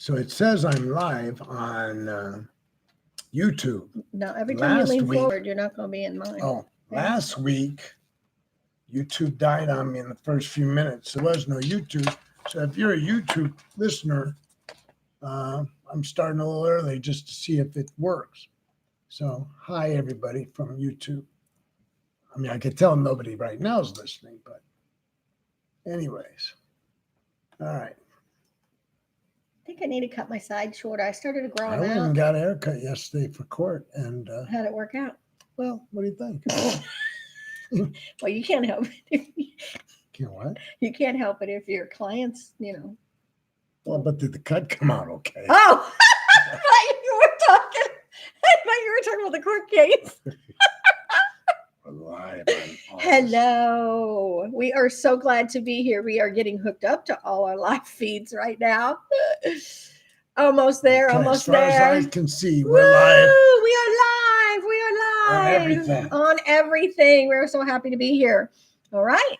So it says I'm live on YouTube. No, every time you lean forward, you're not going to be in mine. Oh, last week, YouTube died on me in the first few minutes. There was no YouTube. So if you're a YouTube listener, I'm starting a little early just to see if it works. So hi, everybody from YouTube. I mean, I could tell nobody right now is listening, but anyways. All right. I think I need to cut my side shorter. I started to grow I them went out. and got a haircut yesterday for court. And How'd it work out? well, what do you think? Well, you can't help it. Can't what? You can't help it if your clients, Well, but did the cut come out okay? Oh, I thought you were talking about the court case. We're live on Hello. We are so glad to be here. We are getting hooked up to all our live feeds right now. Almost there, Okay, almost as far there. as I can see, Woo! we're live. We are live. We are live. On everything. On everything. We're so happy to be here. All right.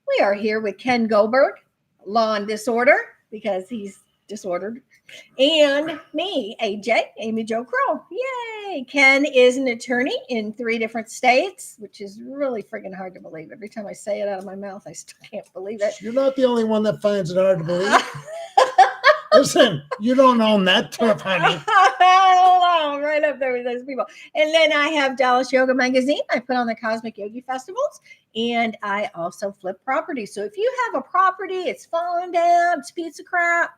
We are here with Ken Goldberg, Law and Disorder, because he's disordered, and me, AJ, Amy Jo Crow. Yay! Ken is an attorney in 3 different states, which is really friggin' hard to believe. Every time I say it out of my mouth, I still can't believe it. You're not the only one that finds it hard to believe. Listen, you don't own that turf, honey. Hold on, right up there with those people. And then I have Dallas Yoga Magazine. I put on the Cosmic Yogi Festivals, and I also flip property. So if you have a property, it's falling down, it's a piece of crap,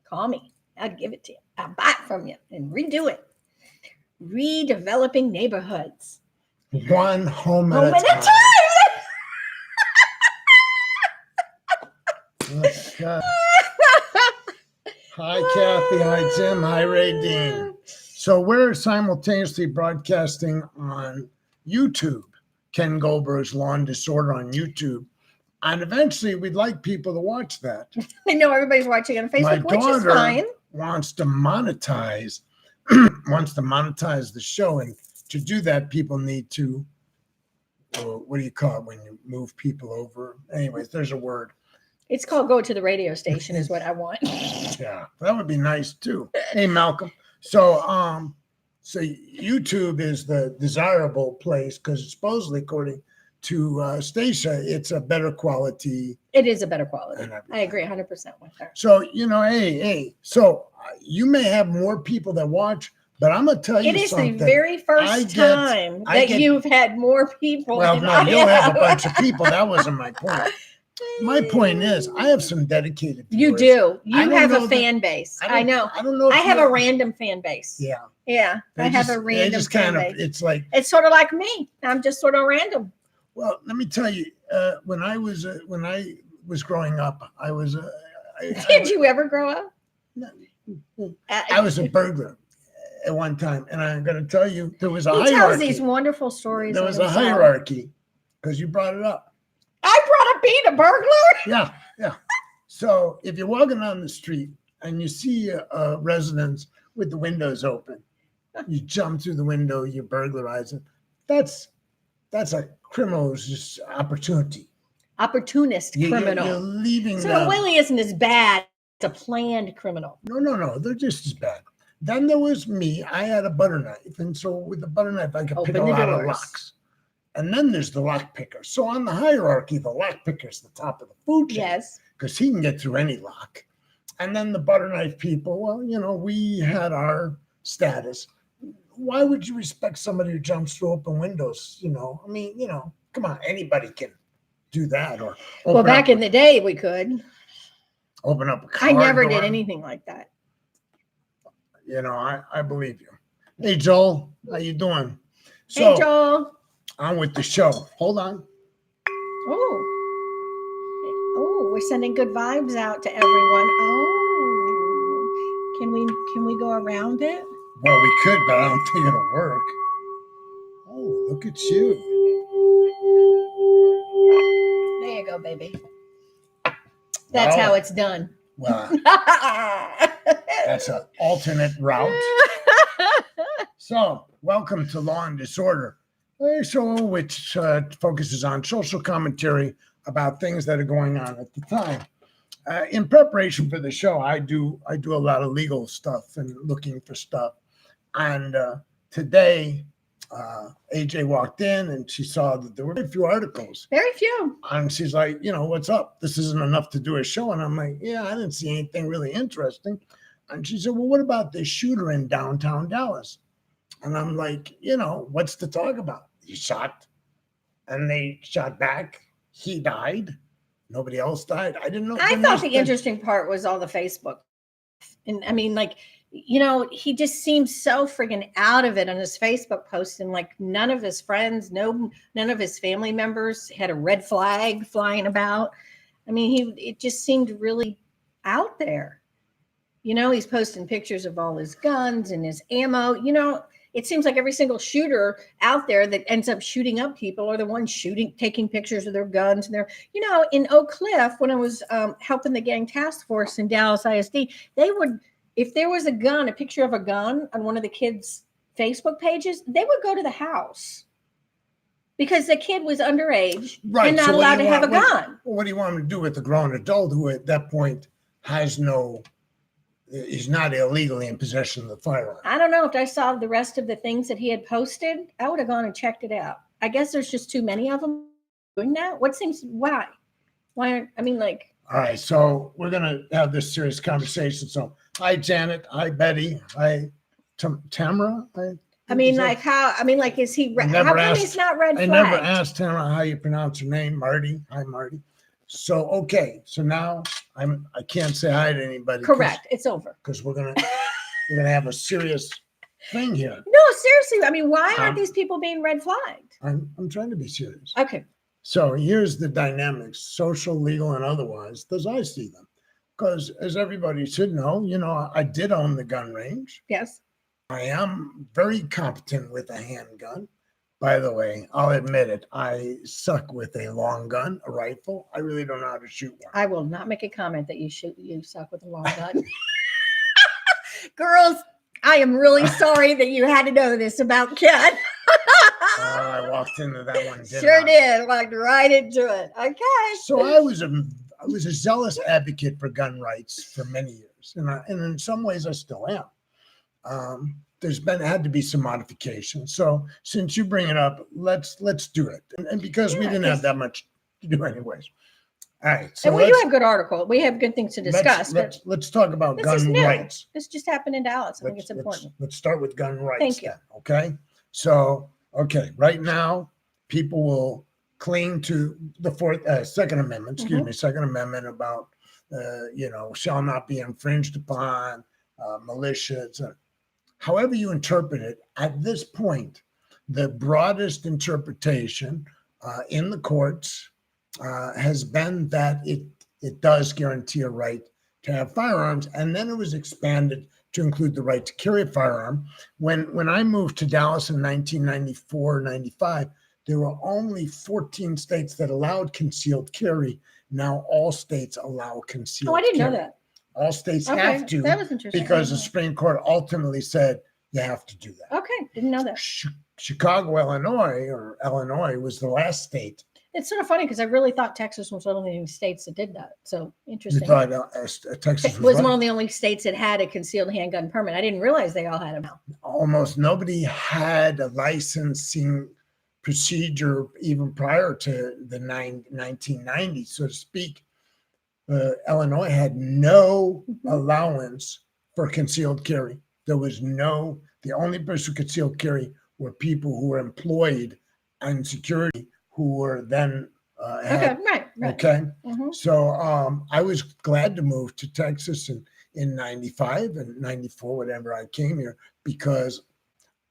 call me. I'll give it to you. I'll buy it from you and redo it. Redeveloping neighborhoods. One home Home at at a a time. time. Oh, God. Hi, Kathy. Hi, Tim. Hi, Ray Dean. So we're simultaneously broadcasting on YouTube, Ken Goldberg's Law and Disorder on YouTube. And eventually we'd like people to watch that. I know everybody's watching on Facebook, which is fine. Wants to monetize the show. And to do that, people need to, what do you call it when you move people over? Anyways, there's a word. It's called go to the radio station is what I want. Yeah, that would be nice too. Hey, Malcolm. So YouTube is the desirable place because supposedly, according to Stacia, it's a better quality. It is a better quality. I agree 100% with her. So, hey. So you may have more people that watch, but I'm going to tell you something. It is something. the very first time that you've had more people. Well, no, you'll have a bunch of people. That wasn't my point. My point is, I have some dedicated viewers. You do. You have a fan base. I know. I don't know. I have a random fan base. Yeah. Yeah. I have a random fan base. It's sort of like me. I'm just sort of random. Well, let me tell you, when I was growing up, I was. Did you ever grow up? I was a burglar at one time, and I'm going to tell you, there was a he hierarchy. He tells these wonderful stories. There was a hierarchy because you brought it up. I brought up being a burglar? Yeah. So if you're walking down the street and you see a residence with the windows open, you jump through the window, you burglarize it. That's a criminal's just opportunity. Opportunist criminal. You're leaving. So it really isn't as bad as a planned criminal. No. They're just as bad. Then there was me. I had a butter knife. And so with the butter knife, I could pick a lot of locks. And then there's the lock picker. So on the hierarchy, the lock picker is the top of the food chain. Yes. Because he can get through any lock. And then the butter knife people, well, we had our status. Why would you respect somebody who jumps through open windows? Come on, anybody can do that. Or back in the day, we could. Open up a car I never door. did anything like that. I believe you. Hey, Joel, how you doing? Hey, Joel. On with the show. Hold on. Oh, we're sending good vibes out to everyone. Oh, can we go around it? Well, we could, but I don't think it'll work. Oh, look at you. There you go, baby. That's how it's done. Well, that's an alternate route. So, welcome to Law and Disorder, a show which focuses on social commentary about things that are going on at the time. in preparation for the show, I do a lot of legal stuff and looking for stuff. And today, AJ walked in and she saw that there were a few articles. Very few. And she's like, what's up? This isn't enough to do a show. And I'm like, yeah, I didn't see anything really interesting. And she said, well, what about this shooter in downtown Dallas? And I'm like, what's to talk about? He shot and they shot back. He died. Nobody else died. I didn't know. I thought the interesting part was all the Facebook. And I mean, like, he just seems so friggin' out of it on his Facebook post. And like none of his friends, none of his family members had a red flag flying about. I mean, it just seemed really out there. He's posting pictures of all his guns and his ammo. It seems like every single shooter out there that ends up shooting up people are the ones taking pictures of their guns. And in Oak Cliff, when I was helping the gang task force in Dallas ISD, they would, if there was a picture of a gun on one of the kids' Facebook pages, they would go to the house because the kid was underage and not allowed to have a gun. What do you want him to do with the grown adult who at that point is not illegally in possession of the firearm? I don't know. If I saw the rest of the things that he had posted, I would have gone and checked it out. I guess there's just too many of them doing that. Why aren't, all right, so we're going to have this serious conversation. So hi, Janet. Hi, Betty. Hi, Tamara. Is he, how come he's not red flagged? I never asked Tamara how you pronounce her name. Marty. Hi, Marty. So, okay. So now I can't say hi to anybody. Correct. It's over. Because we're gonna have a serious thing here. No, seriously. Why aren't these people being red flagged? I'm trying to be serious. Okay. So here's the dynamics, social, legal, and otherwise, as I see them. Because as everybody should know, I did own the gun range. Yes. I am very competent with a handgun. By the way, I'll admit it. I suck with a long gun, a rifle. I really don't know how to shoot one. I will not make a comment that you suck with a long gun. Girls, I am really sorry that you had to know this about Ken. I walked into that one. Did. Walked right into it. Okay. So I was a zealous advocate for gun rights for many years, and in some ways I still am. There's had to be some modifications. So since you bring it up, let's do it. And because we didn't have that much to do anyways. All right. So and we do have good article. We have good things to discuss. Let's talk about gun rights. This just happened in Dallas. I think it's important. Let's start with gun rights. Thank you. Then, okay. So, right now people will cling to the Second Amendment, Second Amendment about, shall not be infringed upon, militias. However you interpret it, at this point, the broadest interpretation in the courts has been that it does guarantee a right to have firearms, and then it was expanded to include the right to carry a firearm. When I moved to Dallas in 1994, 95, there were only 14 states that allowed concealed carry. Now all states allow concealed carry. Oh, I didn't know that. All states have to, that was interesting. because the Supreme Court ultimately said you have to do that. Okay, didn't know that. Chicago, Illinois was the last state. It's sort of funny because I really thought Texas was one of the only states that did that. So interesting. You thought Texas was one of the only states that had a concealed handgun permit. I didn't realize they all had them. Almost nobody had a licensing procedure even prior to the 1990s, so to speak. Illinois had no allowance for concealed carry. There was the only person who could concealed carry were people who were employed in security who were then right. Okay. So I was glad to move to Texas in 95 and 94, whenever I came here, because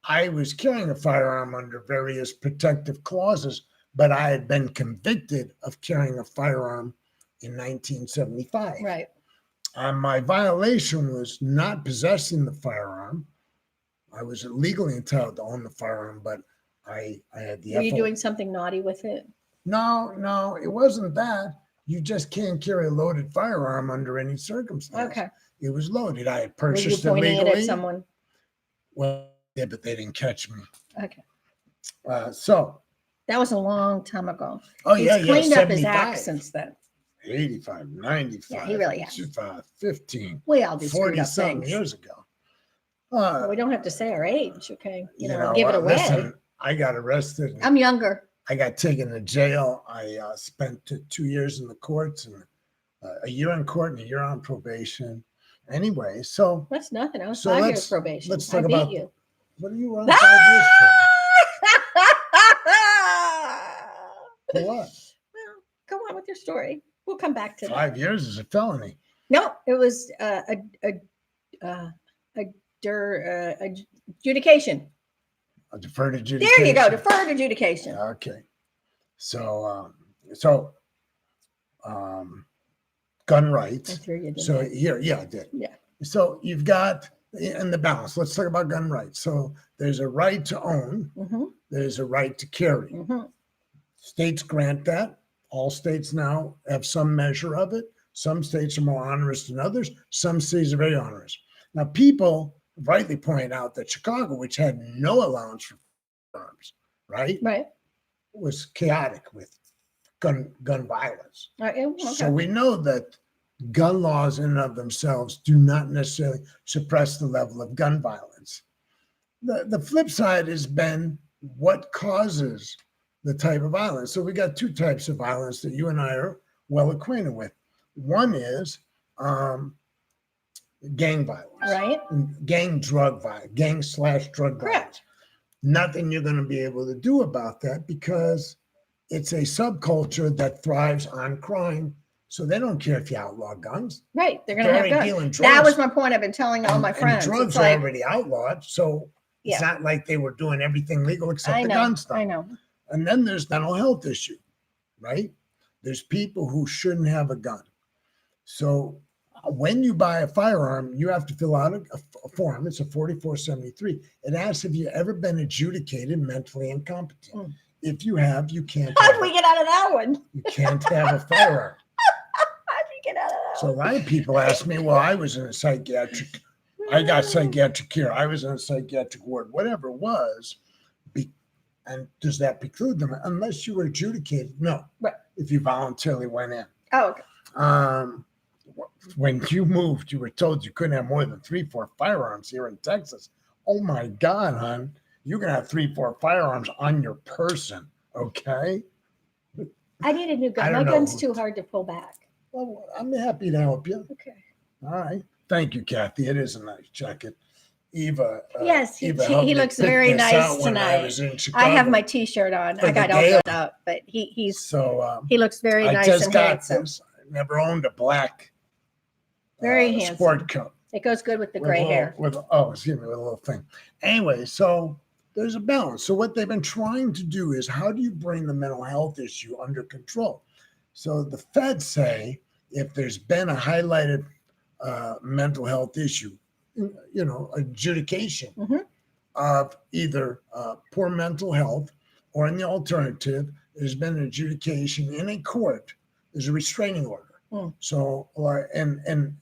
I was carrying a firearm under various protective clauses, but I had been convicted of carrying a firearm in 1975. Right. My violation was not possessing the firearm. I was legally entitled to own the firearm, but I had the. Were you doing something naughty with it? No, it wasn't that. You just can't carry a loaded firearm under any circumstance. Okay. It was loaded. I had purchased it legally. Were you pointing it at someone? Well, yeah, but they didn't catch me. Okay. So. That was a long time ago. Oh, He's yeah. cleaned up his 75. act since then. 85, 95. Yeah, he really has. 15, We all do screwed 40 up something things. years ago. Well, we don't have to say our age, okay? You know, give it what, away. listen, I got arrested. I'm younger. I got taken to jail. I spent 2 years in the courts and a year in court and a year on probation. Anyway, so That's nothing. I was So 5 years let's- probation. let's I talk beat about- you. what are you on 5 years for? For what? Well, go on with your story. We'll come back to that. 5 years is a felony. No, it was adjudication. A deferred adjudication. There you go, deferred adjudication. Okay. So, gun I rights. threw you, didn't So I? here, yeah, I did. Yeah. So you've got in the balance. Let's talk about gun rights. So there's a right to own. Mm-hmm, There's a right to carry. mm-hmm. States grant that. All states now have some measure of it. Some states are more onerous than others. Some states are very onerous. Now, people rightly point out that Chicago, which had no allowance for arms, right, Right. was chaotic with gun violence. Okay. So we know that gun laws in and of themselves do not necessarily suppress the level of gun violence. The flip side has been what causes the type of violence. So we got two types of violence that you and I are well acquainted with. One is gang violence, Right. gang drug violence, gang/drug Correct. violence. Nothing you're going to be able to do about that because it's a subculture that thrives on crime. So they don't care if you outlaw guns. Right. They're going They're to already have guns. dealing drugs. That was my point. I've been telling all my And friends. drugs It's are like, already outlawed. So Yeah. it's not like they were doing everything legal except I the know. gun stuff. I know. And then there's mental health issue, right? There's people who shouldn't have a gun. So when you buy a firearm, you have to fill out a form. It's a 4473. It asks if you've ever been adjudicated mentally incompetent. Mm. If you have, you can't. How have did we get out of that one? You can't have a firearm. How did we get out of that So a lot of people ask me, well, I was in a psychiatric, I got psychiatric care. I was in a psychiatric ward, whatever it was. And does that preclude them? Unless you were adjudicated, no. Right. If you voluntarily went in. Oh, okay. When you moved, you were told you couldn't have more than 3-4 firearms here in Texas. Oh my God, hon. You can have 3-4 firearms on your person, okay? I need a new I gun. My don't know. gun's too hard to pull back. Well, I'm happy to help you. Okay. All right. Thank you, Kathy. It is a nice jacket. Eva. Yes, he helped me looks pick very this nice out when I tonight. was in I Chicago. have my T-shirt on. For I the got all gala. dressed up, but he So looks very I nice just and got handsome. this. I never owned a black Very handsome. sport coat. It goes good with the with gray a little- hair. with excuse me, with a little thing. Anyway, so there's a balance. So what they've been trying to do is how do you bring the mental health issue under control? So the feds say if there's been a highlighted mental health issue, adjudication Mhm. of either poor mental health or in the alternative, there's been an adjudication in a court, there's a restraining order. Mm. So, or in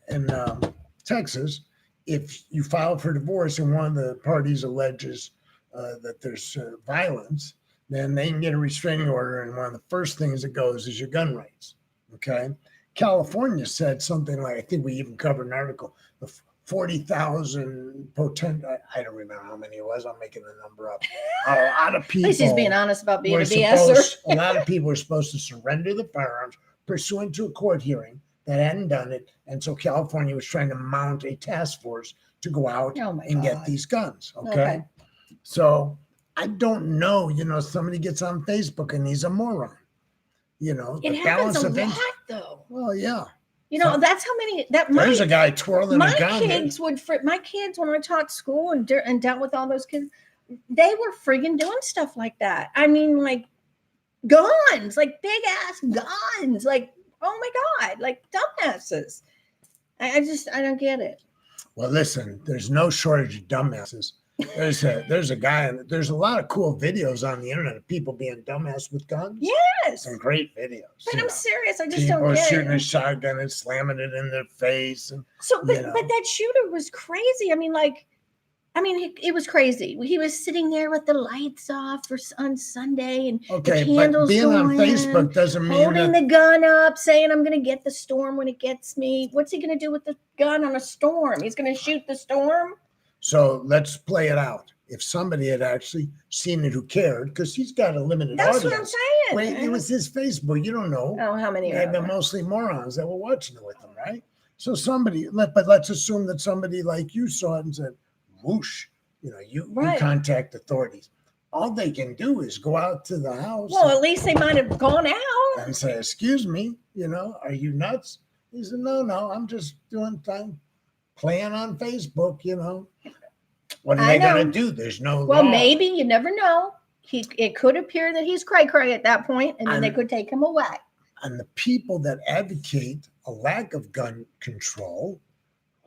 Texas, if you file for divorce and one of the parties alleges that there's violence, then they can get a restraining order. And one of the first things that goes is your gun rights. Okay. California said something like, I think we even covered an article, the 40,000 potent, I don't remember how many it was. I'm making the number up. A lot of At people. least he's being honest about being were a BSer. a lot of people were supposed to surrender the firearms pursuant to a court hearing that hadn't done it. And so California was trying to mount a task force to go out Oh my and get God. these guns. Okay? Okay. So I don't know, somebody gets on Facebook and he's a moron. It the happens a lot, interest. though. Well, yeah. That's how many that my There's a guy twirling my a gun. kids my kids when I taught school and dealt with all those kids, they were friggin' doing stuff like that. I mean, like guns, like big ass guns, like oh my God, like dumbasses. I don't get it. Well, listen, there's no shortage of dumbasses. There's a guy, and there's a lot of cool videos on the internet of people being dumbass with guns. Yes, Some great videos. but I'm serious. I just People don't get shooting a it. shotgun and slamming it in their face. And So, but you know. that shooter was crazy. I mean, like I mean, it was crazy. He was sitting there with the lights off on Sunday and Okay, the but candles being on going, Facebook doesn't mean holding that. the gun up, saying, "I'm going to get the storm when it gets me." What's he going to do with the gun on a storm? He's going to shoot the storm? So let's play it out. If somebody had actually seen it who cared, because he's got a limited That's audience. what I'm saying. Wait, it was his Facebook. You don't know. Oh, how many They've are been there? mostly morons that were watching it with him, right? So but let's assume that somebody like you saw it and said, whoosh, you Right. contact authorities. All they can do is go out to the house Well, at least they might have gone out. and say, excuse me, are you nuts? He said, no, I'm just doing time, playing on Facebook, What are I they going know. to do? There's no Well, law. maybe, you never know. It could appear that he's cray-cray at that point, and then they could take him away. And the people that advocate a lack of gun control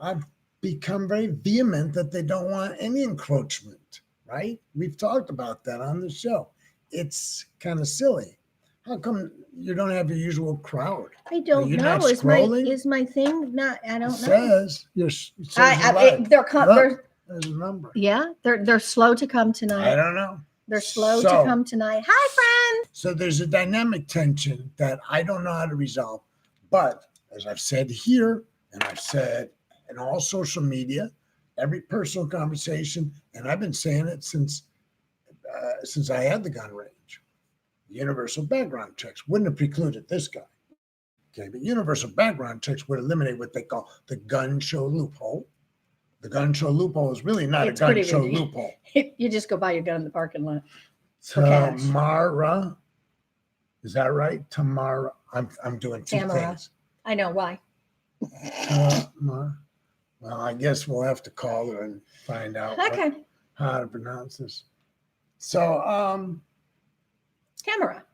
have become very vehement that they don't want any encroachment, right? We've talked about that on the show. It's kind of silly. How come you don't have your usual crowd? I don't you know. not scrolling? Is my thing not? I don't know. Says you're live. They're There's a number. yeah. They're slow to come I tonight. don't know. They're slow So- to come tonight. Hi, friend. So there's a dynamic tension that I don't know how to resolve. But as I've said here, and I've said in all social media, every personal conversation, and I've been saying it since I had the gun range. Universal background checks wouldn't have precluded this guy. Okay, but universal background checks would eliminate what they call the gun show loophole. The gun show loophole is really not It's a gun pretty show ridiculous. loophole. You just go buy your gun in the parking lot. For cash. Tamara, is that right? Tamara, I'm doing two Tamara. things. I know why. Tamara. Well, I guess we'll have to call her and find out Okay, how to pronounce this. So, Tamara.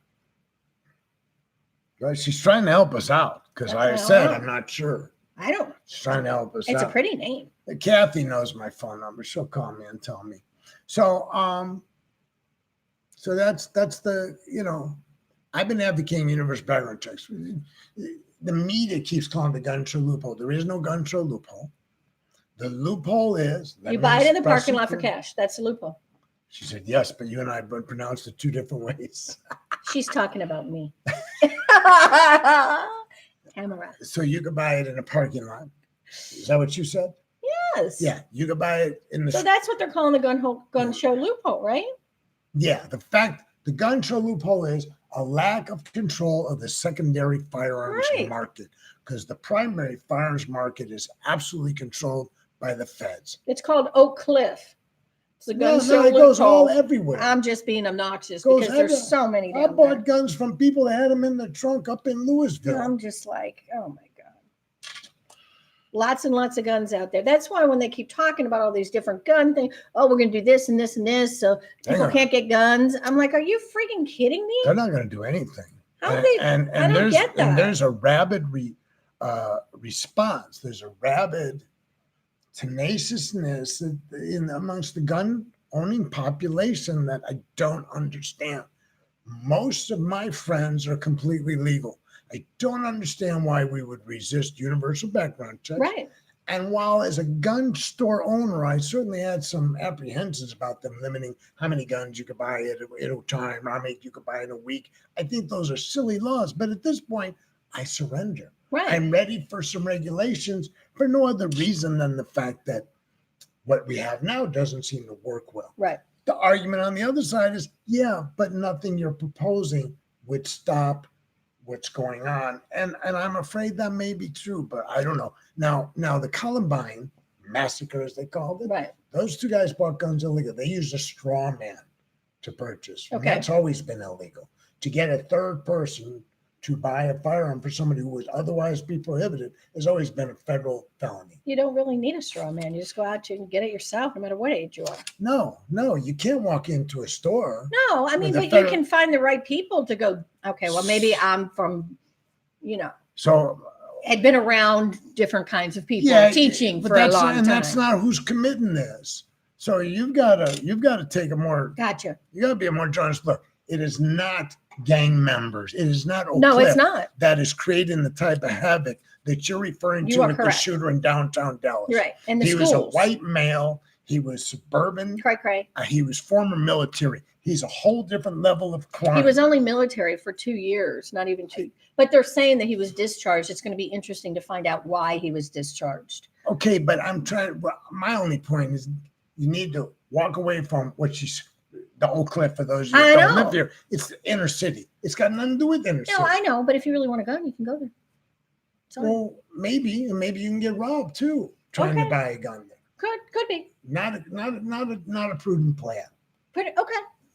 well, she's trying to help us out because I I said know. I'm not sure. I don't. She's trying to help us It's out. a pretty name. Kathy knows my phone number. She'll call me and tell me. So, so that's the, I've been advocating universal background checks. The media keeps calling the gun show loophole. There is no gun show loophole. The loophole is You buy it in the parking lot for cash. That's the loophole. She said, yes, but you and I both pronounced it two different ways. She's talking about me. Tamara. So you could buy it in a parking lot. Is that what you said? Yes. Yeah, you could buy it in the. So that's what they're calling the gun show loophole, right? Yeah, the gun show loophole is a lack of control of the secondary firearms Right. market because the primary firearms market is absolutely controlled by the feds. It's called Oak Cliff. It's a gun No, show it goes all loophole. everywhere. I'm just being obnoxious Goes because there's everywhere. so many I down bought there. guns from people that had them in the trunk up in Louisville. I'm just like, oh my God. Lots and lots of guns out there. That's why when they keep talking about all these different gun things, oh, we're going to do this and this and this, so people on. can't get guns. I'm like, are you freaking kidding me? They're not going to do anything. How and, they- and, I and don't there's get that. and there's a rabid response. There's a rabid tenaciousness amongst the gun owning population that I don't understand. Most of my friends are completely legal. I don't understand why we would resist universal background checks. Right. And while as a gun store owner, I certainly had some apprehensions about them limiting how many guns you could buy at a time, how many you could buy in a week. I think those are silly laws. But at this point, I surrender. Right. I'm ready for some regulations for no other reason than the fact that what we have now doesn't seem to work well. Right. The argument on the other side is, yeah, but nothing you're proposing would stop what's going on. And I'm afraid that may be true, but I don't know. Now the Columbine massacre, as they called it, Right. those two guys bought guns illegal. They used a straw man to purchase. And Okay. that's always been illegal. To get a third person to buy a firearm for somebody who would otherwise be prohibited has always been a federal felony. You don't really need a straw man. You just go out and get it yourself, no matter what age you are. No, you can't walk into a store. No, I mean, the but you federal- can find the right people to go, okay, well, maybe I'm from, So had been around different kinds of people, yeah, teaching but for a that's long and time. that's not who's committing this. So you've got to take a more Gotcha. you got to be a more honest look. It is not gang members. It is not Oak No, it's Cliff not. that is creating the type of havoc that you're referring You to are with the correct. shooter in downtown Dallas. You're right. And the He schools. was a white male. He was suburban. Cray. He was former military. He's a whole different level of crime. He was only military for 2 years, not even 2. But they're saying that he was discharged. It's going to be interesting to find out why he was discharged. Okay, but I'm trying. My only point is you need to walk away from what she's. The Oak Cliff, for those of you who don't live here, it's the inner city. It's got nothing to do with inner city. No, I know, but if you really want a gun, you can go there. Well, maybe you can get robbed too trying to buy a gun there. Could be. Not a prudent plan. Okay.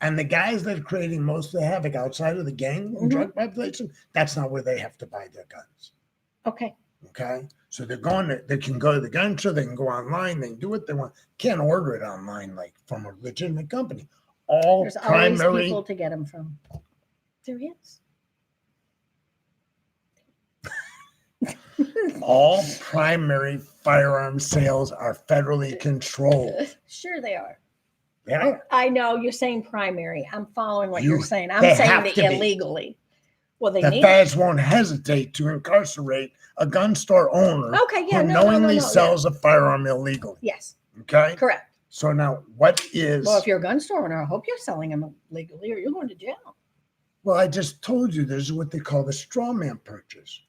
And the guys that are creating most of the havoc outside of the gang and drug population, that's not where they have to buy their guns. Okay. Okay. So they can go to the gun show, they can go online, they can do what they want. Can't order it online like from a legitimate company. There's always people to get them from. There is. All primary firearm sales are federally controlled. Sure they are. Yeah. I know you're saying primary. I'm following what you're saying. I'm they saying have that to be. illegally. Well, they The need feds won't hesitate to incarcerate a gun store owner Okay, yeah, who no, knowingly yeah. sells a firearm illegally. Yes, Okay. correct. So now what is Well, if you're a gun store owner, I hope you're selling them legally or you're going to jail. well, I just told you this is what they call the straw man purchase.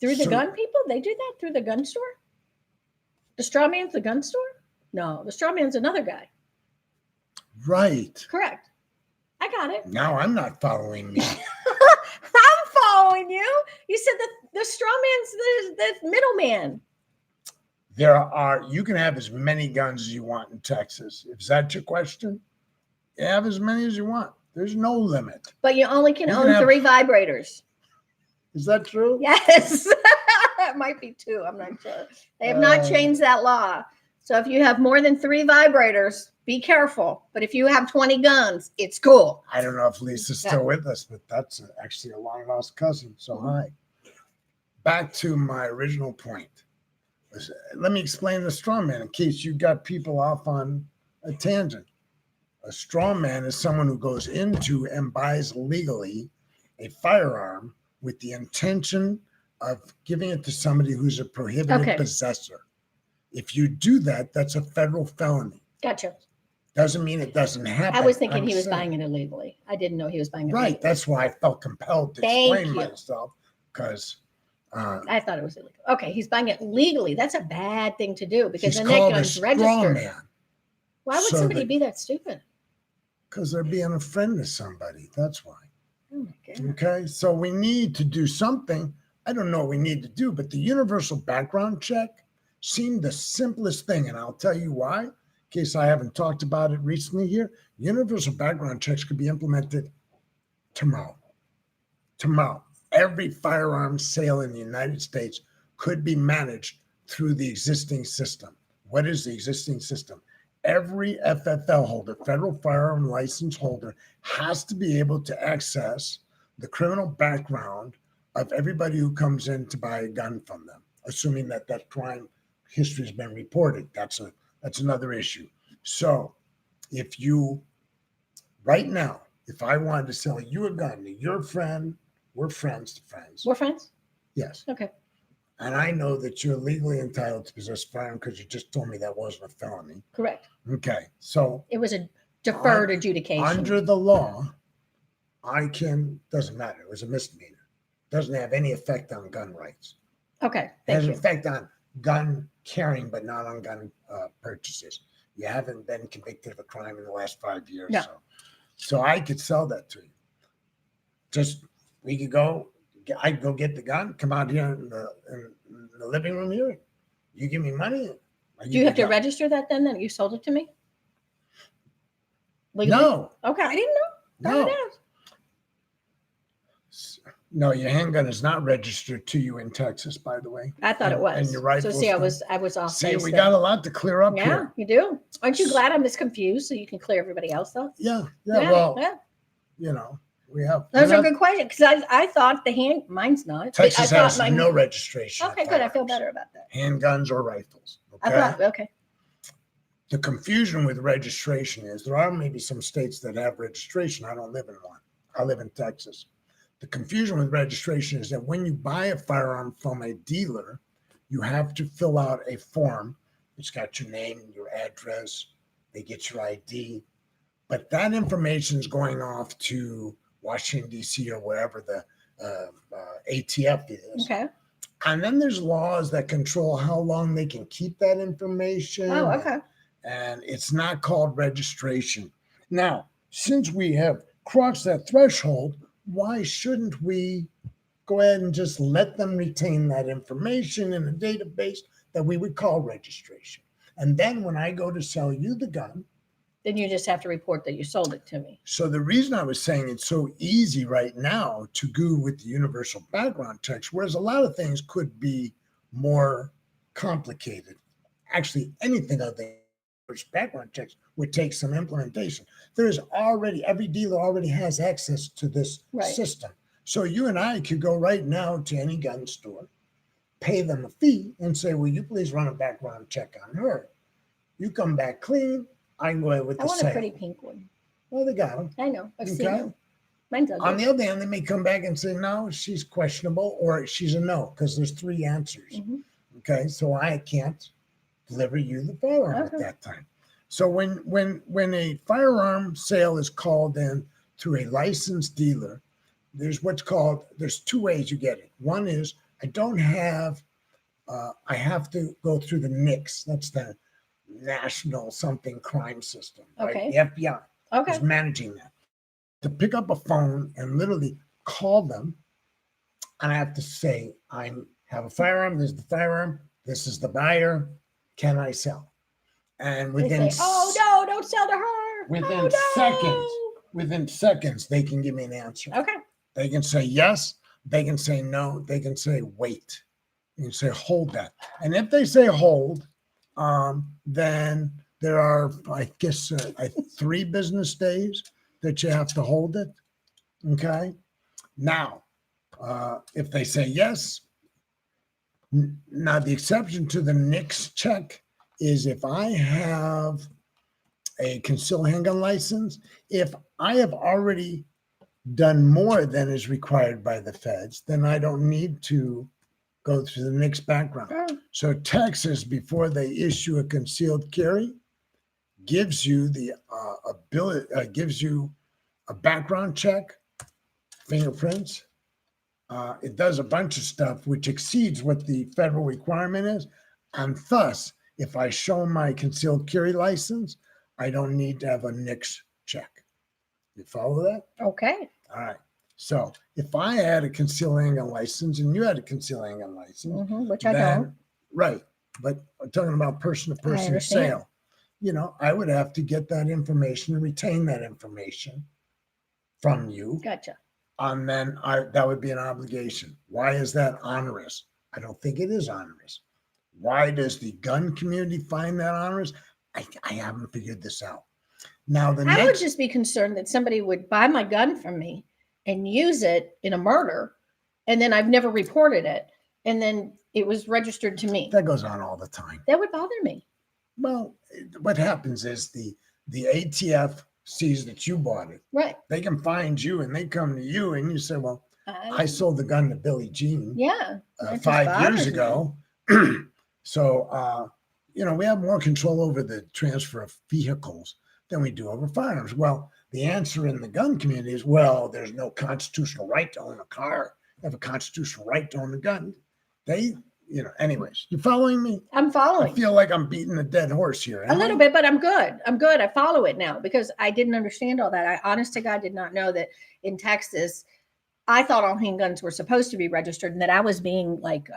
Through the So- gun people? They do that through the gun store? The straw man's the gun store? No, the straw man's another guy. Right. Correct. I got it. Now I'm not following me. I'm following you. You said that the straw man's the middleman. You can have as many guns as you want in Texas. Is that your question? You have as many as you want. There's no limit. But you only can You own can have- 3 vibrators. Is that true? Yes. It might be 2. I'm not sure. They have not changed that law. So if you have more than 3 vibrators, be careful. But if you have 20 guns, it's cool. I don't know if Lisa's still with us, but that's actually a long lost cousin. So hi. Back to my original point. Let me explain the straw man in case you got people off on a tangent. A straw man is someone who goes into and buys legally a firearm with the intention of giving it to somebody who's a prohibited possessor. If you do that, that's a federal felony. Gotcha. Doesn't mean it doesn't happen. I was thinking I'm he was saying. buying it illegally. I didn't know he was buying it Right. illegally. That's why I felt compelled to Thank explain you. myself because I thought it was illegal. Okay, he's buying it legally. That's a bad thing to do because he's then that called a gun's straw registered. man Why would So somebody that- be that stupid? because they're being a friend to somebody. That's why. Oh my God. Okay. So we need to do something. I don't know what we need to do, but the universal background check seemed the simplest thing. And I'll tell you why, in case I haven't talked about it recently here. Universal background checks could be implemented tomorrow. Tomorrow. Every firearm sale in the United States could be managed through the existing system. What is the existing system? Every FFL holder, federal firearm license holder, has to be able to access the criminal background of everybody who comes in to buy a gun from them, assuming that that crime history has been reported. That's another issue. So if you, right now, if I wanted to sell you a gun to your friend, we're friends to friends. We're friends? Yes. Okay. And I know that you're legally entitled to possess a firearm because you just told me that wasn't a felony. Correct. Okay. So It was a deferred adjudication. under the law, doesn't matter. It was a misdemeanor. Doesn't have any effect on gun rights. Okay. It has Thank an you. effect on gun carrying, but not on gun purchases. You haven't been convicted of a crime in the last 5 years. No. So I could sell that to you. Just, we could go, I'd go get the gun, come out here in the living room here. You give me money. Do you have to register that then that you sold it to me? Legally? No, Okay. I didn't know. no. Thought it is. No, your handgun is not registered to you in Texas, by the way. I thought it was. And your rifles. So see, I was off See, base we there. got a lot to clear up Yeah, here. you do. Aren't you glad I'm this confused so you can clear everybody else up? Yeah, well, you know, we have. Those we are have- good questions because I thought mine's not. but Texas I has thought no registration. of Okay, good. I feel firearms, better about that. Handguns or rifles. I Okay. thought okay. The confusion with registration is there are maybe some states that have registration. I don't live in one. I live in Texas. The confusion with registration is that when you buy a firearm from a dealer, you have to fill out a form. It's got your name, your address, they get your ID, but that information is going off to Washington, D.C. or wherever the ATF is. Okay. And then there's laws that control how long they can keep that information. Oh, okay. And it's not called registration. Now, since we have crossed that threshold, why shouldn't we go ahead and just let them retain that information in a database that we would call registration? And then when I go to sell you the gun, Then you just have to report that you sold it to me. so the reason I was saying it's so easy right now to go with the universal background checks, whereas a lot of things could be more complicated. Actually, anything other than universal background checks would take some implementation. There's already, every dealer already has access to this Right. system. So you and I could go right now to any gun store, pay them a fee and say, will you please run a background check on her? You come back clean, I can go ahead with I the want sale. a pretty pink one. Well, they got them. I know. I've seen Okay. them. Mine's ugly. On the other hand, they may come back and say, no, she's questionable or she's a no, because there's 3 answers. Mhm. Okay. So I can't deliver you the firearm Okay. at that time. So when a firearm sale is called in to a licensed dealer, there's 2 ways you get it. One is I don't have, I have to go through the NICS. That's the National Something Crime System. Right? Okay. The FBI Okay. is managing that. To pick up a phone and literally call them, and I have to say, I have a firearm. This is the firearm. This is the buyer. Can I sell? And They within say, oh no, don't sell to her. within seconds, they can give me an answer. Okay. They can say yes. They can say no. They can say wait. You can say hold that. And if they say hold, then there are, I guess, 3 business days that you have to hold it. Okay. Now, if they say yes, now the exception to the NICS check is if I have a concealed handgun license, if I have already done more than is required by the feds, then I don't need to go through the NICS background. Oh, So Texas, before they issue a concealed carry, gives you the ability, gives you a background check, fingerprints. It does a bunch of stuff which exceeds what the federal requirement is. And thus, if I show my concealed carry license, I don't need to have a NICS check. You follow that? okay. All right. So if I had a concealed handgun license and you had a concealed handgun license, Which I then- don't. right. But I'm talking about person to person understand. sale. You know, I would have to get that information and retain that information from you. Gotcha. And then that would be an obligation. Why is that onerous? I don't think it is onerous. Why does the gun community find that onerous? I haven't figured this out. Now the I would next, just be concerned that somebody would buy my gun from me and use it in a murder, and then I've never reported it, and then it was registered to me. that goes on all the time. That would bother me. Well, what happens is the ATF sees that you bought it. Right. They can find you and they come to you and you say, well, I sold the gun to Billie Jean Yeah. that just 5 years bothers me. ago. So, we have more control over the transfer of vehicles than we do over firearms. Well, the answer in the gun community is, well, there's no constitutional right to own a car. You have a constitutional right to own a gun. Anyways, you following me? I'm I following. feel like I'm beating a dead horse here. A little bit, but I'm good. I'm good. I follow it now because I didn't understand all that. I honest to God did not know that in Texas, I thought all handguns were supposed to be registered and that I was being like,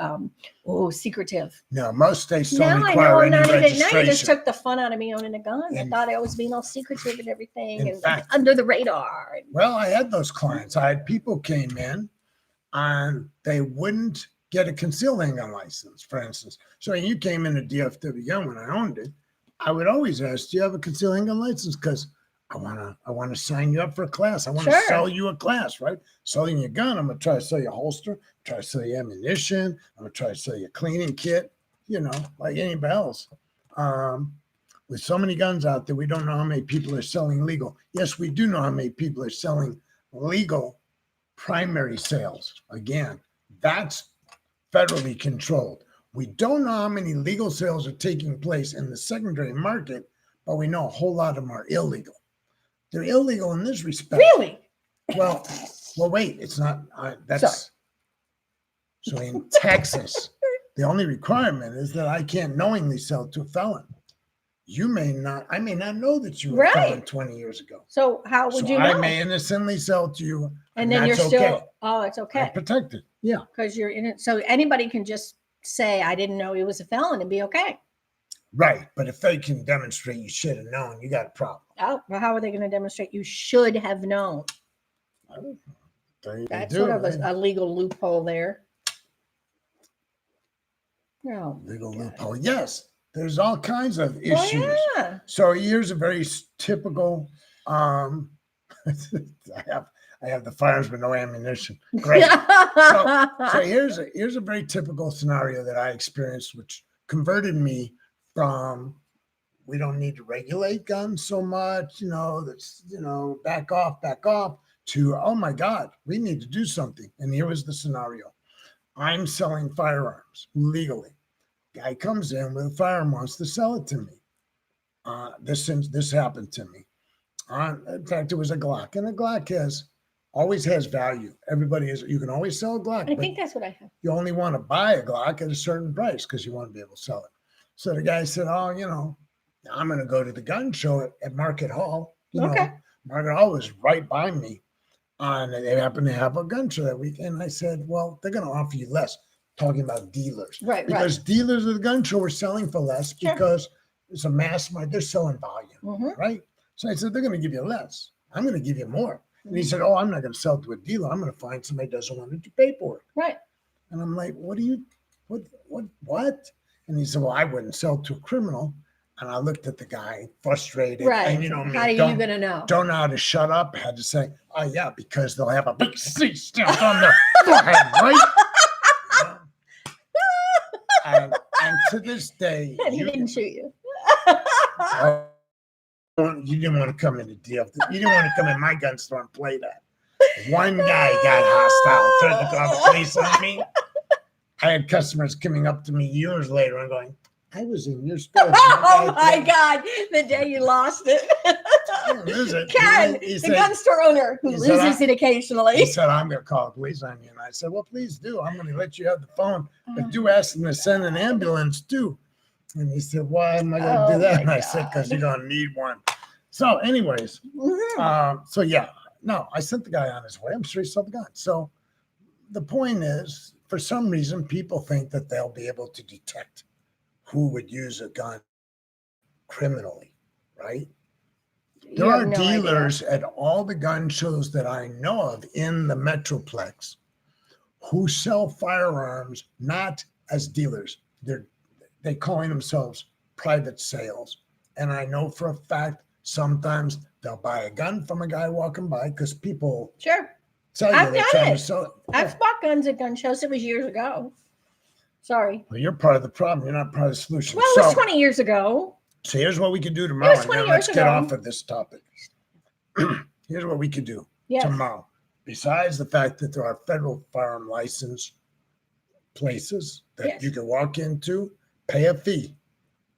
secretive. No, most states Now don't I require know any none of it. Now registration. you just took the fun out of me owning a gun. I In- thought I was being all secretive and everything in and fact- under the radar. Well, I had those clients. I had people came in and they wouldn't get a concealed handgun license, for instance. So when you came into DFW gun when I owned it, I would always ask, do you have a concealed handgun license? Because I wanna sign you up for a class. I want to Sure. sell you a class, right? Selling you a gun, I'm gonna try to sell you a holster, try to sell you ammunition, I'm gonna try to sell you a cleaning kit, like anybody else. With so many guns out there, we don't know how many people are selling legal. Yes, we do know how many people are selling legal primary sales. Again, that's federally controlled. We don't know how many legal sales are taking place in the secondary market but we know a whole lot of them are illegal. They're illegal in this respect. Really? Well, wait, it's not. That's Sorry. so in Texas, the only requirement is that I can't knowingly sell to a felon. You may not. I may not know that you were a felon Right. 20 years ago. So how would So you know? I may innocently sell to you, And then you're that's still, okay. oh, it's I'm okay. protected. Yeah. Because you're in it. So anybody can just say, I didn't know he was a felon and be okay. Right. But if they can demonstrate you should have known, you got a problem. Oh, well, how are they going to demonstrate you should have known? They That's do, sort of right? a legal loophole there. No. Legal loophole. Yes. There's all kinds of Well, issues. yeah. So here's a very typical. I have the firearms but no ammunition. Great. So here's a very typical scenario that I experienced, which converted me from we don't need to regulate guns so much, that's back off, to oh my God, we need to do something. And here was the scenario. I'm selling firearms legally. Guy comes in with a firearm, wants to sell it to me. This happened to me. In fact, it was a Glock, and a Glock always has value. You can always sell a Glock. I but think that's what I have. you only want to buy a Glock at a certain price because you want to be able to sell it. So the guy said, oh, I'm going to go to the gun show at Market Hall. Okay. Market Hall was right by me. And they happened to have a gun show that weekend. I said, well, they're going to offer you less. Talking about dealers. Right. Because dealers at the gun show were selling for less Sure. because it's a mass market. They're selling volume, Mhm. right? So I said, they're going to give you less. I'm going to give you more. And he said, oh, I'm not going to sell it to a dealer. I'm going to find somebody that doesn't want to do paperwork. Right. And I'm like, what? And he said, well, I wouldn't sell to a criminal. And I looked at the guy frustrated. Right. And How are you going to know? Don't know how to shut up. Had to say, oh, yeah, because they'll have a big C stamped on their forehead, right? And to this day, And he didn't shoot you. you didn't want to come in the deal. You didn't want to come in my gun store and play that. One guy got hostile, tried to call the police on me. I had customers coming up to me years later and going, I was in your store. Oh my God. The day you lost it. Lose it. Ken, He the said- gun store owner who he said, loses it He occasionally. said, I'm going to call the police on you. And I said, well, please do. I'm going to let you have the phone. But do ask them to send an ambulance too. And he said, why am I going to Oh do that? my And I said, because you're going to need one. So anyways, so yeah, no, I sent the guy on his way. I'm sure he saw the gun. So the point is, for some reason, people think that they'll be able to detect who would use a gun criminally, right? There You have are no idea. dealers at all the gun shows that I know of in the Metroplex who sell firearms not as dealers. They calling themselves private sales. And I know for a fact sometimes they'll buy a gun from a guy walking by because people Sure. tell I've you they're done trying it. to sell it. I've bought guns at gun shows. It was years ago. Sorry. Well, you're part of the problem. You're not part of the solution. Well, it was 20 years ago. So here's what we can do tomorrow. was And 20 then let's years get ago. off of this topic. Here's what we could do Yes. tomorrow. Besides the fact that there are federal firearm license places that Yes. you can walk into, pay a fee.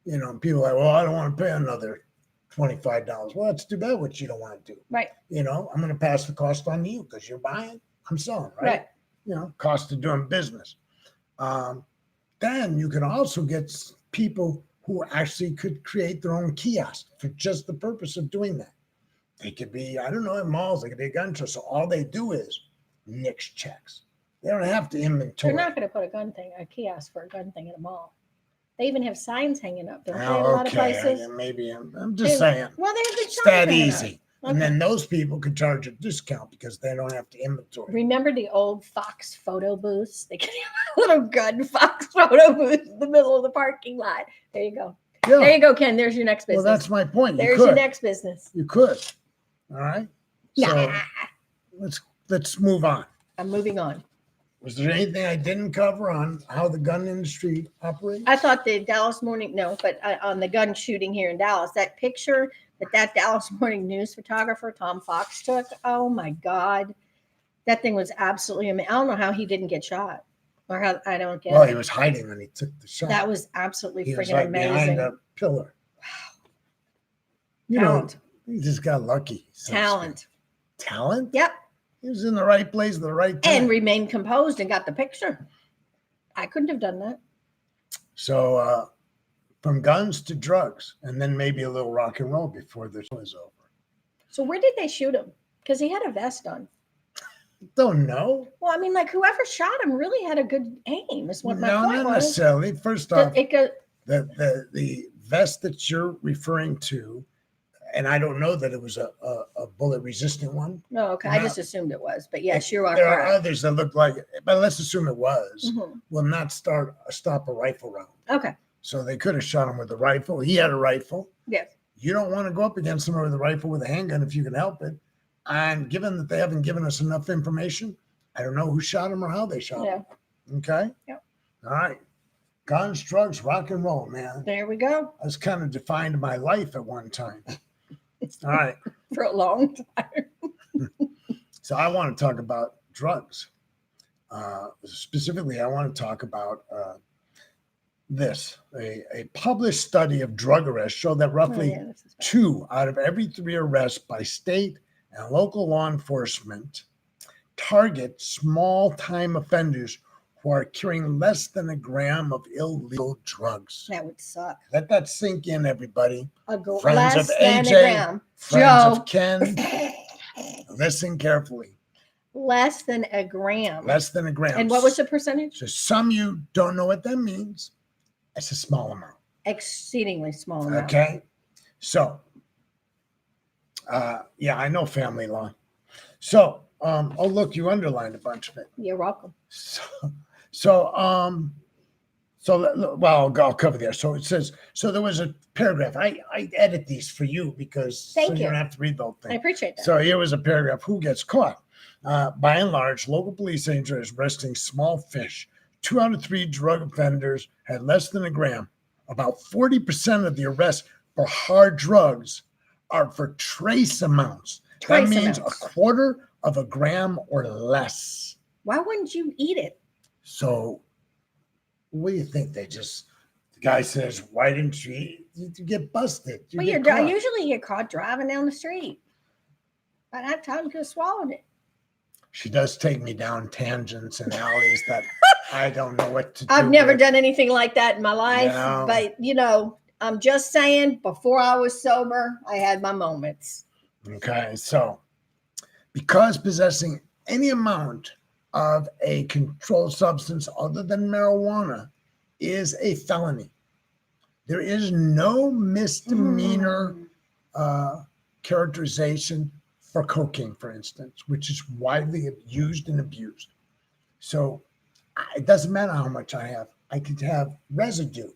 People are like, well, I don't want to pay another $25. Well, that's too bad what you don't want to do. Right. I'm going to pass the cost on you because you're buying, I'm selling, right? Right. Cost of doing business. Then you can also get people who actually could create their own kiosk for just the purpose of doing that. They could be, I don't know, in malls, they could be a gun show. So all they do is nix checks. They don't have to inventory. They're not going to put a kiosk for a gun thing in a mall. They even have signs hanging up. Don't they? A Oh, lot of places. Maybe I'm just saying. Well, they have good It's signs that hanging up. easy. And then those people could charge a discount because they don't have to inventory. Remember the old Fox photo booths? They could have a little gun Fox photo booth in the middle of the parking lot. There you go. There Yeah. you go, Ken. There's your next Well, business. that's my point. There's your next business. You could. All right. So Nah. let's move on. I'm moving on. Was there anything I didn't cover on how the gun industry operates? I thought the Dallas Morning, no, but on the gun shooting here in Dallas, that picture that Dallas Morning News photographer, Tom Fox, took, oh my God. That thing was absolutely amazing. I don't know how he didn't get shot or how, I don't get Well, it. he was hiding when he took the shot. That was absolutely He was freaking like amazing. behind a pillar. You know, Talent. he just got lucky. so to speak. Talent. Talent? Yep. He was in the right place at the right time. And remained composed and got the picture. I couldn't have done that. So from guns to drugs, and then maybe a little rock and roll before the show is over. So where did they shoot him? Because he had a vest on. Don't know. Well, I mean, like whoever shot him really had a good aim. Is what my No, point not was. necessarily. First off, It go, the vest that you're referring to, and I don't know that it was a bullet resistant one. no, okay. I No. just assumed it was, but yes, you are There are correct. others that look like it, but let's assume it was. Mhm. Will not stop a rifle round. Okay. So they could have shot him with a rifle. He had a rifle. Yes. You don't want to go up against someone with a rifle with a handgun if you can help it. And given that they haven't given us enough information, I don't know who shot him or how they shot Yeah. him. Okay. Yep. All right. Guns, drugs, rock and roll, man. There we go. That's kind of defined my life at one time. All right. For a long time. So I want to talk about drugs. Specifically, I want to talk about this. A published study of drug arrests showed that roughly Oh, yeah, this is bad. 2 out of every 3 arrests by state and local law enforcement target small-time offenders who are carrying less than a gram of illegal drugs. That would suck. Let that sink in, everybody. Friends Less of than a AJ, gram. Friends Joe. of Ken, listen carefully. Less than a gram. Less than a gram. And what was the percentage? So some of you don't know what that means. It's a small amount. Exceedingly small amount. Okay. So, yeah, I know family law. So, oh, look, you underlined a bunch of it. You're welcome. Well, I'll cover there. So it says, so there was a paragraph. I edit these for you because Thank so you. don't have to read the whole I thing. appreciate that. So here was a paragraph. Who gets caught? By and large, local police agents are arresting small fish. 2 out of 3 drug offenders had less than a gram. About 40% of the arrests for hard drugs are for trace amounts. Trace that means amounts. a quarter of a gram or less. Why wouldn't you eat it? So, what do you think? The guy says, "Why didn't you eat?" You get busted. Well, get you're caught. usually get caught driving down the street. By that time, you could have swallowed it. She does take me down tangents and alleys that I don't know what to do. I've never with. done anything like that in my life, No. but I'm just saying. Before I was sober, I had my moments. Okay, so because possessing any amount of a controlled substance other than marijuana is a felony, there is no misdemeanor characterization for cocaine, for instance, which is widely used and abused. So it doesn't matter how much I have. I could have residue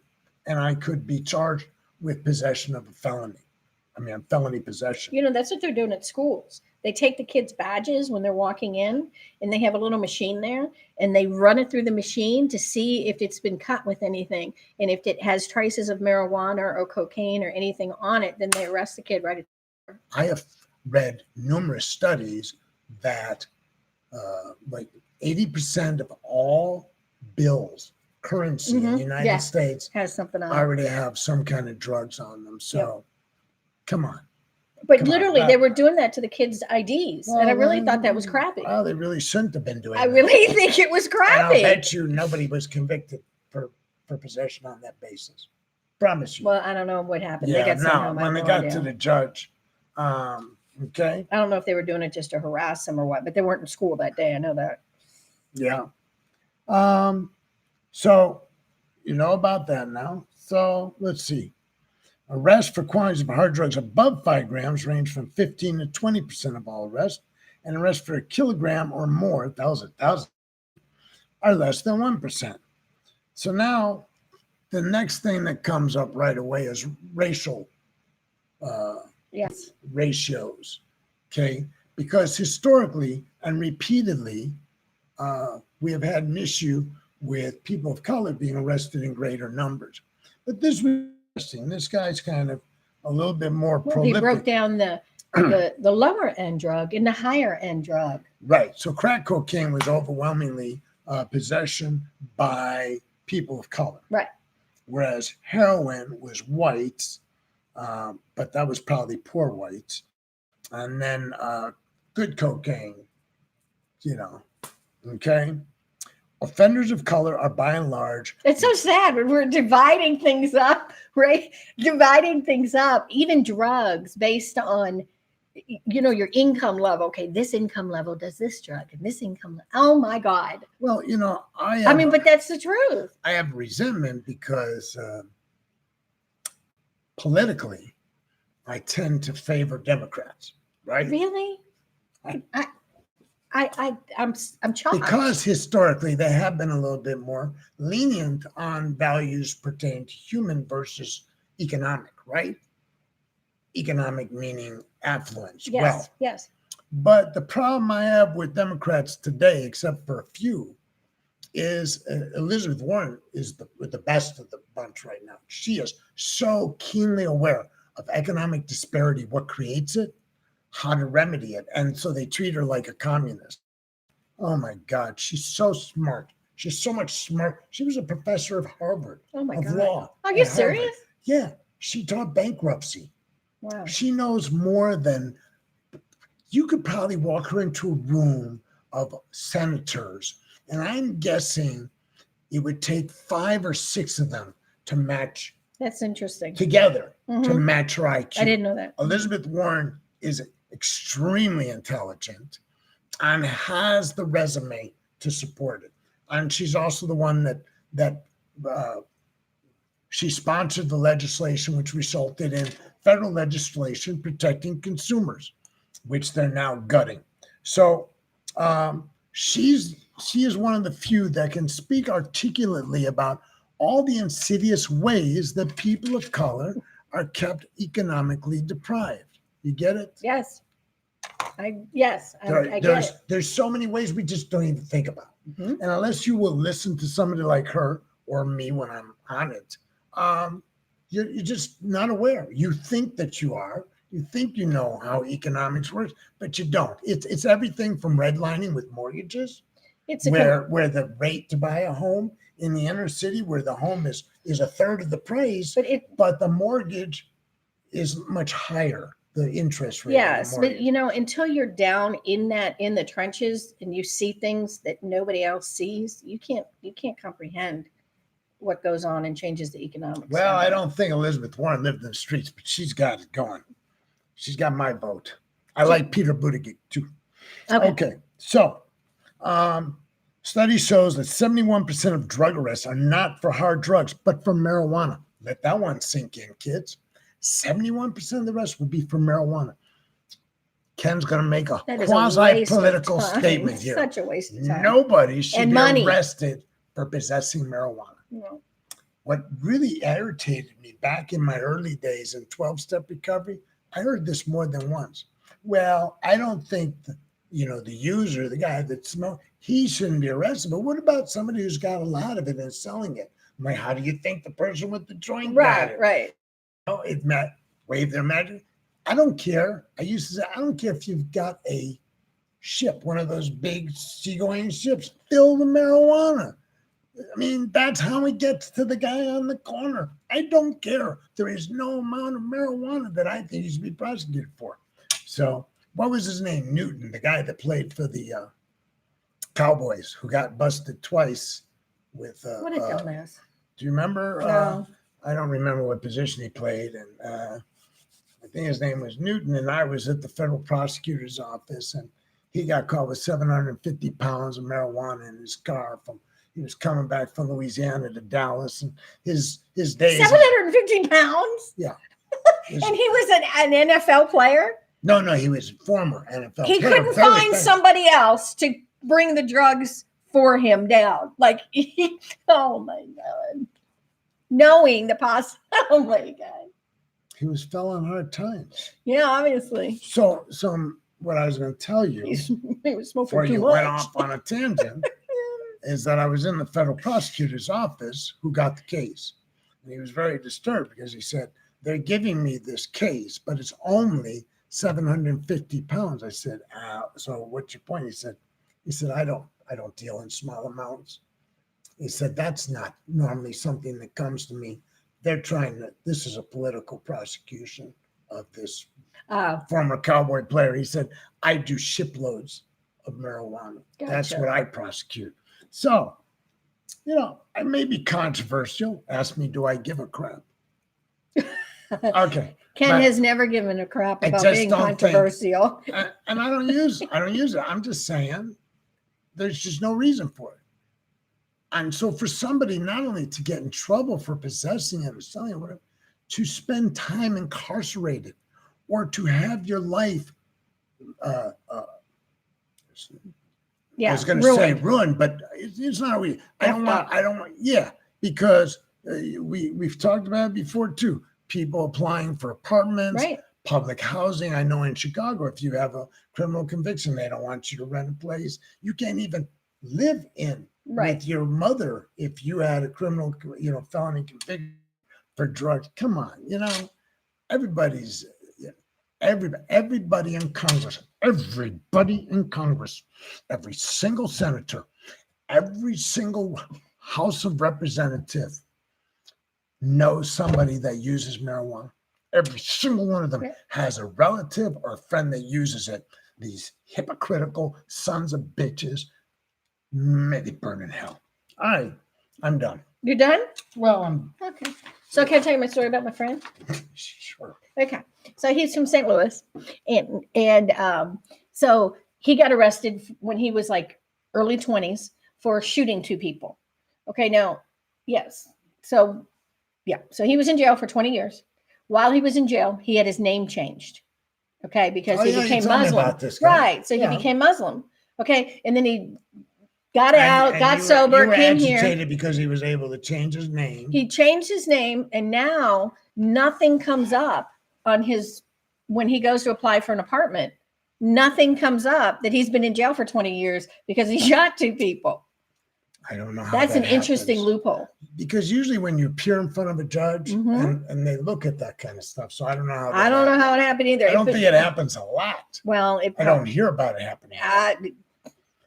and I could be charged with possession of a felony. Felony possession. That's what they're doing at schools. They take the kids' badges when they're walking in, and they have a little machine there, and they run it through the machine to see if it's been cut with anything. And if it has traces of marijuana or cocaine or anything on it, then they arrest the kid right at I have read numerous studies that like 80% of all bills, currency in the United Yeah. States has something on it. already have some kind of drugs on them. So come on. But Come on, literally, that- they were doing that to the kids' IDs, and I really thought that was crappy. Well, they really shouldn't have been doing I that. really think it was And I'll crappy. bet you nobody was convicted for possession on that basis. Promise you. Well, I don't know what happened. yeah, They got sent no, home. I when they have got no to idea. the judge, okay, I don't know if they were doing it just to harass them or what, but they weren't in school that day. I know that. yeah. So you know about that now. So let's see. Arrests for quantities of hard drugs above 5 grams range from 15 to 20% of all arrests, and arrests for a kilogram or more, 1,000, are less than 1%. So now the next thing that comes up right away is racial Yes. ratios, okay? Because historically and repeatedly, we have had an issue with people of color being arrested in greater numbers. But this was interesting. This guy's kind of a little bit more Well, he prolific. broke down the lower end drug and the higher end drug. Right. So crack cocaine was overwhelmingly possession by people of color. Right. Whereas heroin was whites but that was probably poor whites. And then good cocaine, you know, okay? Offenders of color are by and large. It's so sad when we're dividing things up, right? Dividing things up, even drugs based on, your income level. Okay, this income level does this drug, and this income. Oh my God! Well, I mean, but that's the truth. I have resentment because politically, I tend to favor Democrats, right? Really? I'm shocked. Because historically they have been a little bit more lenient on values pertaining to human versus economic, right? Economic meaning affluence, Yes, wealth. yes. But the problem I have with Democrats today, except for a few, is Elizabeth Warren is the best of the bunch right now. She is so keenly aware of economic disparity, what creates it, how to remedy it. And so they treat her like a communist. Oh my God, she's so smart. She's so much smart. She was a professor of Harvard Oh my of God. law. Are you at Harvard. serious? Yeah, she taught bankruptcy. Wow. She knows more than you could probably walk her into a room of senators, and I'm guessing it would take 5 or 6 of them to match That's interesting. together to Mhm. match her IQ. I didn't know that. Elizabeth Warren is extremely intelligent and has the resume to support it. And she's also the one that she sponsored the legislation which resulted in federal legislation protecting consumers, which they're now gutting. So she is one of the few that can speak articulately about all the insidious ways that people of color are kept economically deprived. You get it? Yes. I get it. There's so many ways we just don't even think about. Mhm. And unless you will listen to somebody like her or me when I'm on it, you're just not aware. You think that you are. You think you know how economics works, but you don't. It's everything from redlining with mortgages, It's a where the rate to buy a home in the inner city, where the home is a third of the price, but the mortgage is much higher. The interest rate. Yes, but until you're down in the trenches and you see things that nobody else sees, you can't comprehend what goes on and changes the economics. Well, I don't think Elizabeth Warren lived in the streets, but she's got it going. She's got my vote. I like Peter Buttigieg too. Okay. So, study shows that 71% of drug arrests are not for hard drugs, but for marijuana. Let that one sink in, kids. 71% of the rest will be for marijuana. Ken's going to make a quasi-political statement here. Such a waste of time. Nobody should be arrested for possessing marijuana. No. What really irritated me back in my early days in 12-step recovery, I heard this more than once. Well, I don't think the user, the guy that smokes, he shouldn't be arrested. But what about somebody who's got a lot of it and selling it? I'm like, how do you think the person with the joint got it? Right. It wave their magic. I don't care. I used to say, I don't care if you've got a ship, one of those big seagoing ships, fill the marijuana. I mean, that's how it gets to the guy on the corner. I don't care. There is no amount of marijuana that I think he should be prosecuted for. So, what was his name? Newton, the guy that played for the Cowboys, who got busted twice with. What a dumbass. Do you remember? No. I don't remember what position he played, and I think his name was Newton, and I was at the federal prosecutor's office, and he got caught with 750 pounds of marijuana in his car. He was coming back from Louisiana to Dallas, and his days. 750 pounds? Yeah. And he was an NFL player? No, he was a former NFL player. He couldn't find somebody else to bring the drugs for him down. Oh my God. Knowing the oh my God. He fell on hard times. Yeah, obviously. So what I was going to tell you he was smoking before too you much. went off on a tangent is that I was in the federal prosecutor's office who got the case. And he was very disturbed because he said, they're giving me this case, but it's only 750 pounds. I said, so what's your point? He said, I don't deal in small amounts. He said, that's not normally something that comes to me they're trying to, this is a political prosecution of this Oh, former Cowboy player. He said, I do shiploads of marijuana. That's Gotcha. what I prosecute. So, I may be controversial. Ask me, do I give a crap? Okay. Ken But has never given a crap I about just being don't think- controversial. And I don't use it. I'm just saying there's just no reason for it. And so for somebody not only to get in trouble for possessing it or selling it, whatever, to spend time incarcerated or to have your life, I Yeah, was going to say ruined. ruined, but it's not really. Effed Yeah, because we've talked about it before too. People applying for apartments, Right. public housing. I know in Chicago, if you have a criminal conviction, they don't want you to rent a place. You can't even live in Right. with your mother if you had a criminal, felony conviction for drugs. Come on, everybody's everybody in Congress, every single senator, every single House of Representative knows somebody that uses marijuana. Every single one of them has a relative or a friend that uses it. These hypocritical sons of bitches, may they burn in hell. All right, I'm done. You're done? Well, I'm Okay. So can I tell you my story about my friend? sure. Okay. So he's from St. Louis. And so he got arrested when he was like early 20s for shooting two people. Okay. Now, yes. So, yeah. So he was in jail for 20 years. While he was in jail, he had his name changed. Okay. Because he you became told me Muslim. about this guy. Right. So Yeah. he became Muslim. Okay. And then he got out, And got you sober, were came here. agitated because he was able to change his name. He changed his name, and now nothing comes up on his when he goes to apply for an apartment. Nothing comes up that he's been in jail for 20 years because he shot two people. I don't know how That's that an interesting happens. loophole. Because usually when you appear in front of a judge Mhm. and they look at that kind of stuff, so I don't know how. I don't know how it happened either. I don't think it happens a lot. Well, it I don't hear about it happening.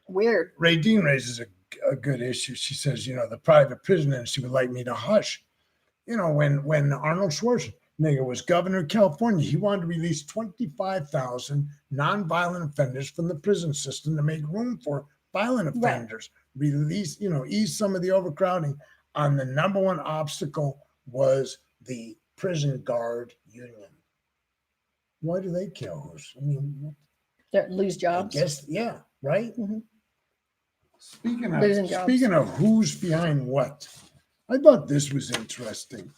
weird. Ray Dean raises a good issue. She says, the private prison industry would like me to hush. When Arnold Schwarzenegger was governor of California, he wanted to release 25,000 nonviolent offenders from the prison system to make room for violent offenders. Release, ease some of the overcrowding. And the number one obstacle was the prison guard union. Why do they kill who's? They lose jobs. I guess, yeah, right. Mhm. Speaking of who's behind what, I thought this was interesting.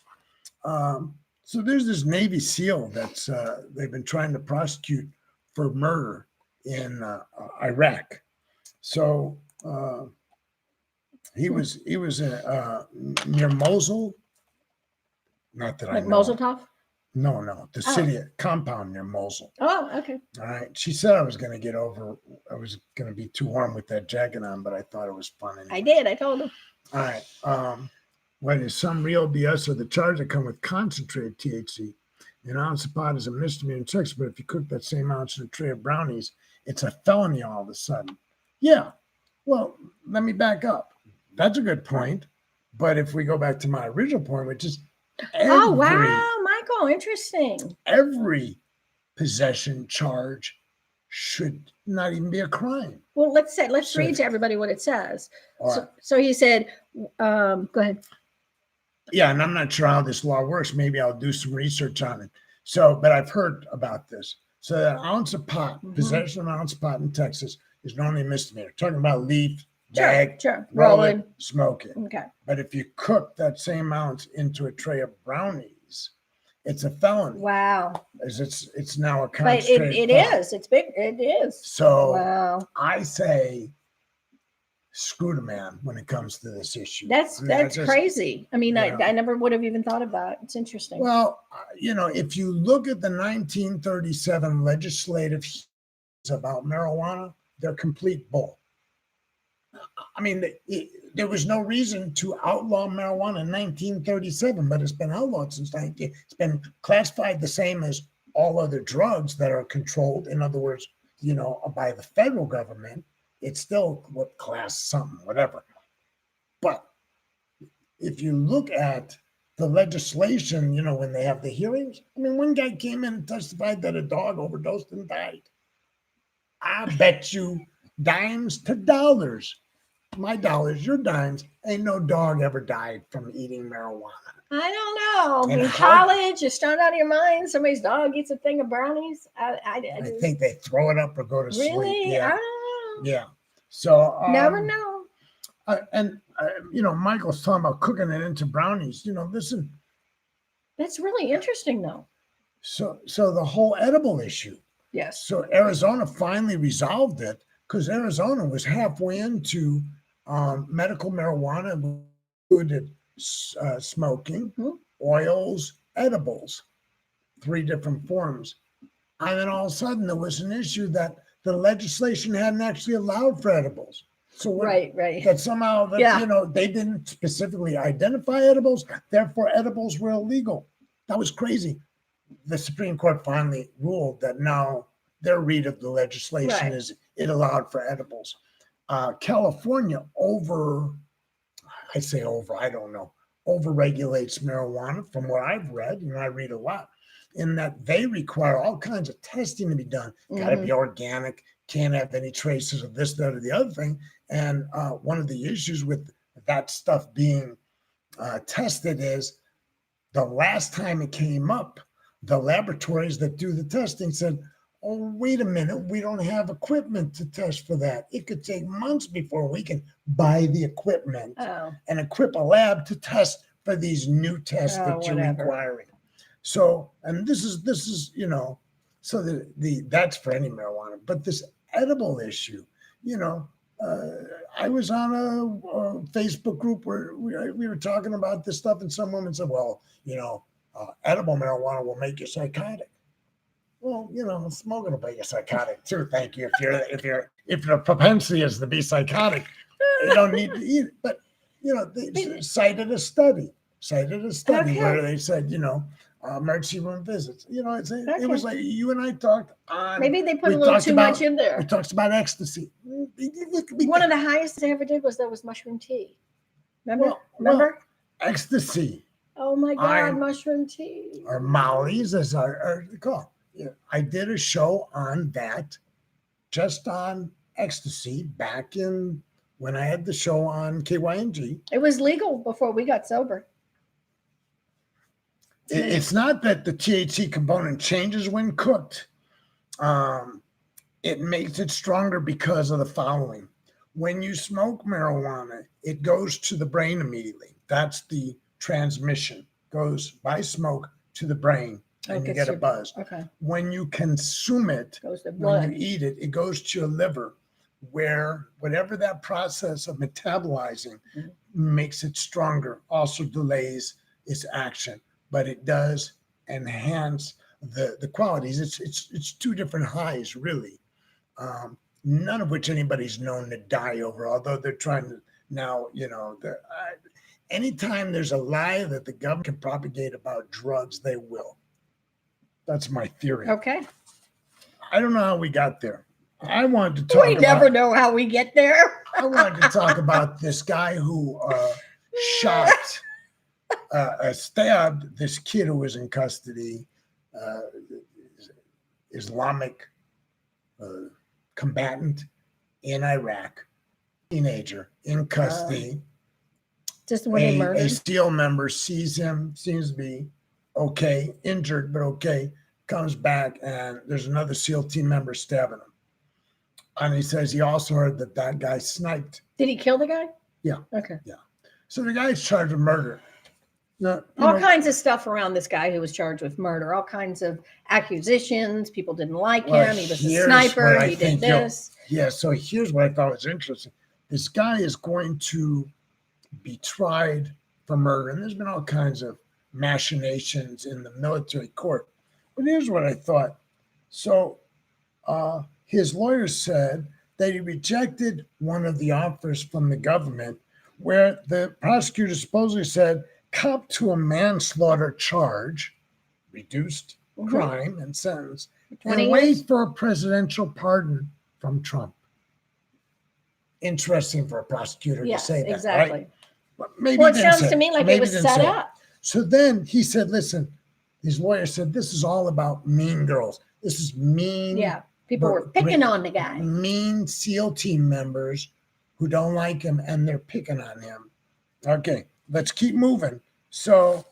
So there's this Navy SEAL that's they've been trying to prosecute for murder in Iraq. So he was near Mosul. Not that I Like know. Mosul Tov? No, the city compound near Mosul. Oh, okay. All right. She said I was going to be too warm with that jacket on, but I thought it was fun. Anyway. I did. I told him. All right. What is some real BS or the charge that come with concentrated THC? An ounce of pot is a misdemeanor in Texas, but if you cook that same ounce in a tray of brownies, it's a felony all of a sudden. Yeah. Well, let me back up. That's a good point. But if we go back to my original point, which is Oh, wow, Michael, interesting. Every possession charge should not even be a crime. Well, let's read to everybody what it says. Right. So he said, go ahead. Yeah, and I'm not sure how this law works. Maybe I'll do some research on it. So, but I've heard about this. So that ounce of pot, possession of an ounce of pot in Texas is normally a misdemeanor. Talking about leaf, bag, sure. roll it, smoke it. Okay. But if you cook that same ounce into a tray of brownies, it's a felony. Wow. It's now a But concentrated it is. It's big. It is. So wow. I say screw the man when it comes to this issue. That's crazy. I mean, I never would have even thought about it. It's interesting. Well, if you look at the 1937 legislative about marijuana, they're complete bull. I mean, there was no reason to outlaw marijuana in 1937, but it's been outlawed since it's been classified the same as all other drugs that are controlled. In other words, by the federal government. It's still what class something, whatever. But if you look at the legislation, when they have the hearings. I mean, one guy came in and testified that a dog overdosed and died. I bet you dimes to dollars, my dollars, your dimes, ain't no dog ever died from eating marijuana. I don't know. And In how- college, you're stoned out of your mind. Somebody's dog eats a thing of brownies. I think they throw it up or go to sleep. Really? Yeah. I don't know. Yeah. So Never know. Michael's talking about cooking it into brownies. Listen. That's really interesting, though. So the whole edible issue. Yes. So Arizona finally resolved it because Arizona was halfway into medical marijuana, included smoking, oils, edibles, 3 different forms. And then all of a sudden there was an issue that the legislation hadn't actually allowed for edibles. So right. That somehow they didn't specifically identify edibles, therefore edibles were illegal. That was crazy. The Supreme Court finally ruled that now their read of the legislation is it allowed for edibles. California overregulates marijuana from what I've read, and I read a lot, in that they require all kinds of testing to be done. Got to be organic, can't have any traces of this, that, or the other thing. And one of the issues with that stuff being tested is the last time it came up, the laboratories that do the testing said, oh, wait a minute, we don't have equipment to test for that. It could take months before we can buy the equipment and equip a lab to test for these new tests that you're requiring. So, and this is so that's for any marijuana. But this edible issue, I was on a Facebook group where we were talking about this stuff, and some woman said, well, edible marijuana will make you psychotic. Well, smoking will make you psychotic too. Thank you. If your propensity is to be psychotic, you don't need to eat it. But they cited a study where they said, emergency room visits. It was like you and I talked on. Maybe they put a little too much in there. We talked about ecstasy. One of the highest I ever did was mushroom tea. Remember? Well, ecstasy. Oh my God, mushroom tea. Or Molly's, as are called. Yeah, I did a show on that, just on ecstasy, back in when I had the show on KYNG. It was legal before we got sober. It's not that the THC component changes when cooked. It makes it stronger because of the following. When you smoke marijuana, it goes to the brain immediately. That's the transmission. Goes by smoke to the brain. And you get a buzz. Okay. When you consume it, when you eat it, it goes to your liver, where whatever that process of metabolizing makes it stronger, also delays its action, but it does enhance the qualities. It's 2 different highs, really, none of which anybody's known to die over, although they're trying to now, anytime there's a lie that the government can propagate about drugs, they will. That's my theory. Okay. I don't know how we got there. I wanted to talk We never know how we get there. I wanted to talk about this guy who stabbed this kid who was in custody, Islamic combatant in Iraq, teenager in custody. Just when he murdered. A SEAL member sees him, seems to be okay, injured, but okay, comes back, and there's another SEAL team member stabbing him. And he says he also heard that guy sniped. Did he kill the guy? Yeah. Okay. Yeah. So the guy's charged with murder. Now, all kinds of stuff around this guy who was charged with murder, all kinds of accusations. People didn't like him. He was a sniper. He did this. So here's what I thought was interesting. This guy is going to be tried for murder. And there's been all kinds of machinations in the military court. But here's what I thought. So his lawyer said that he rejected one of the offers from the government where the prosecutor supposedly said, cop to a manslaughter charge, reduced crime and sentence, and wait for a presidential pardon from Trump. Interesting for a prosecutor to say that, exactly. Right? But maybe well, it sounds to me like it was set up. So then he said, listen, his lawyer said, this is all about mean girls. This is mean. Yeah. People were picking on the guy. Mean SEAL team members who don't like him and they're picking on him. Okay, let's keep moving. So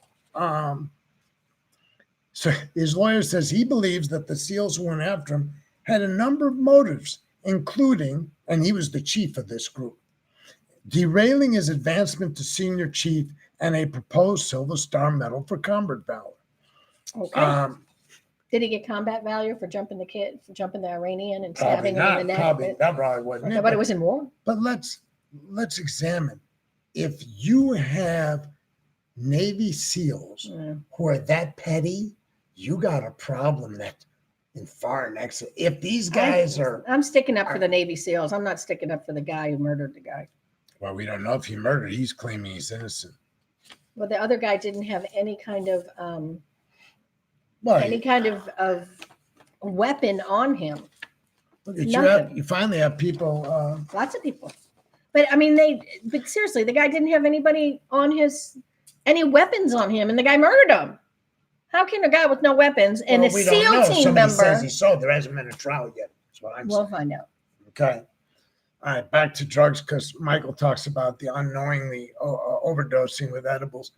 his lawyer says he believes that the SEALs who went after him had a number of motives, including, and he was the chief of this group, derailing his advancement to senior chief and a proposed Silver Star Medal for combat valor. Okay. Did he get combat valor for jumping the Iranian and Probably stabbing him in the neck? that probably wasn't it. But it was in war. But let's examine. If you have Navy SEALs who are that petty, you got a problem that in far and excess. If these guys I'm sticking up for the Navy SEAls. I'm not sticking up for the guy who murdered the guy. Well, we don't know if he murdered. He's claiming he's innocent. Well, the other guy didn't have any kind of weapon on him. Look at Nothing. you finally have people. Lots of people. But I mean, but seriously, the guy didn't have anybody on any weapons on him, and the guy murdered him. How can a guy with no weapons and a SEAL team Somebody member? says he sold. There hasn't been a trial yet. That's what I'm saying. We'll find out. Okay. All right, back to drugs because Michael talks about the unknowingly overdosing with edibles.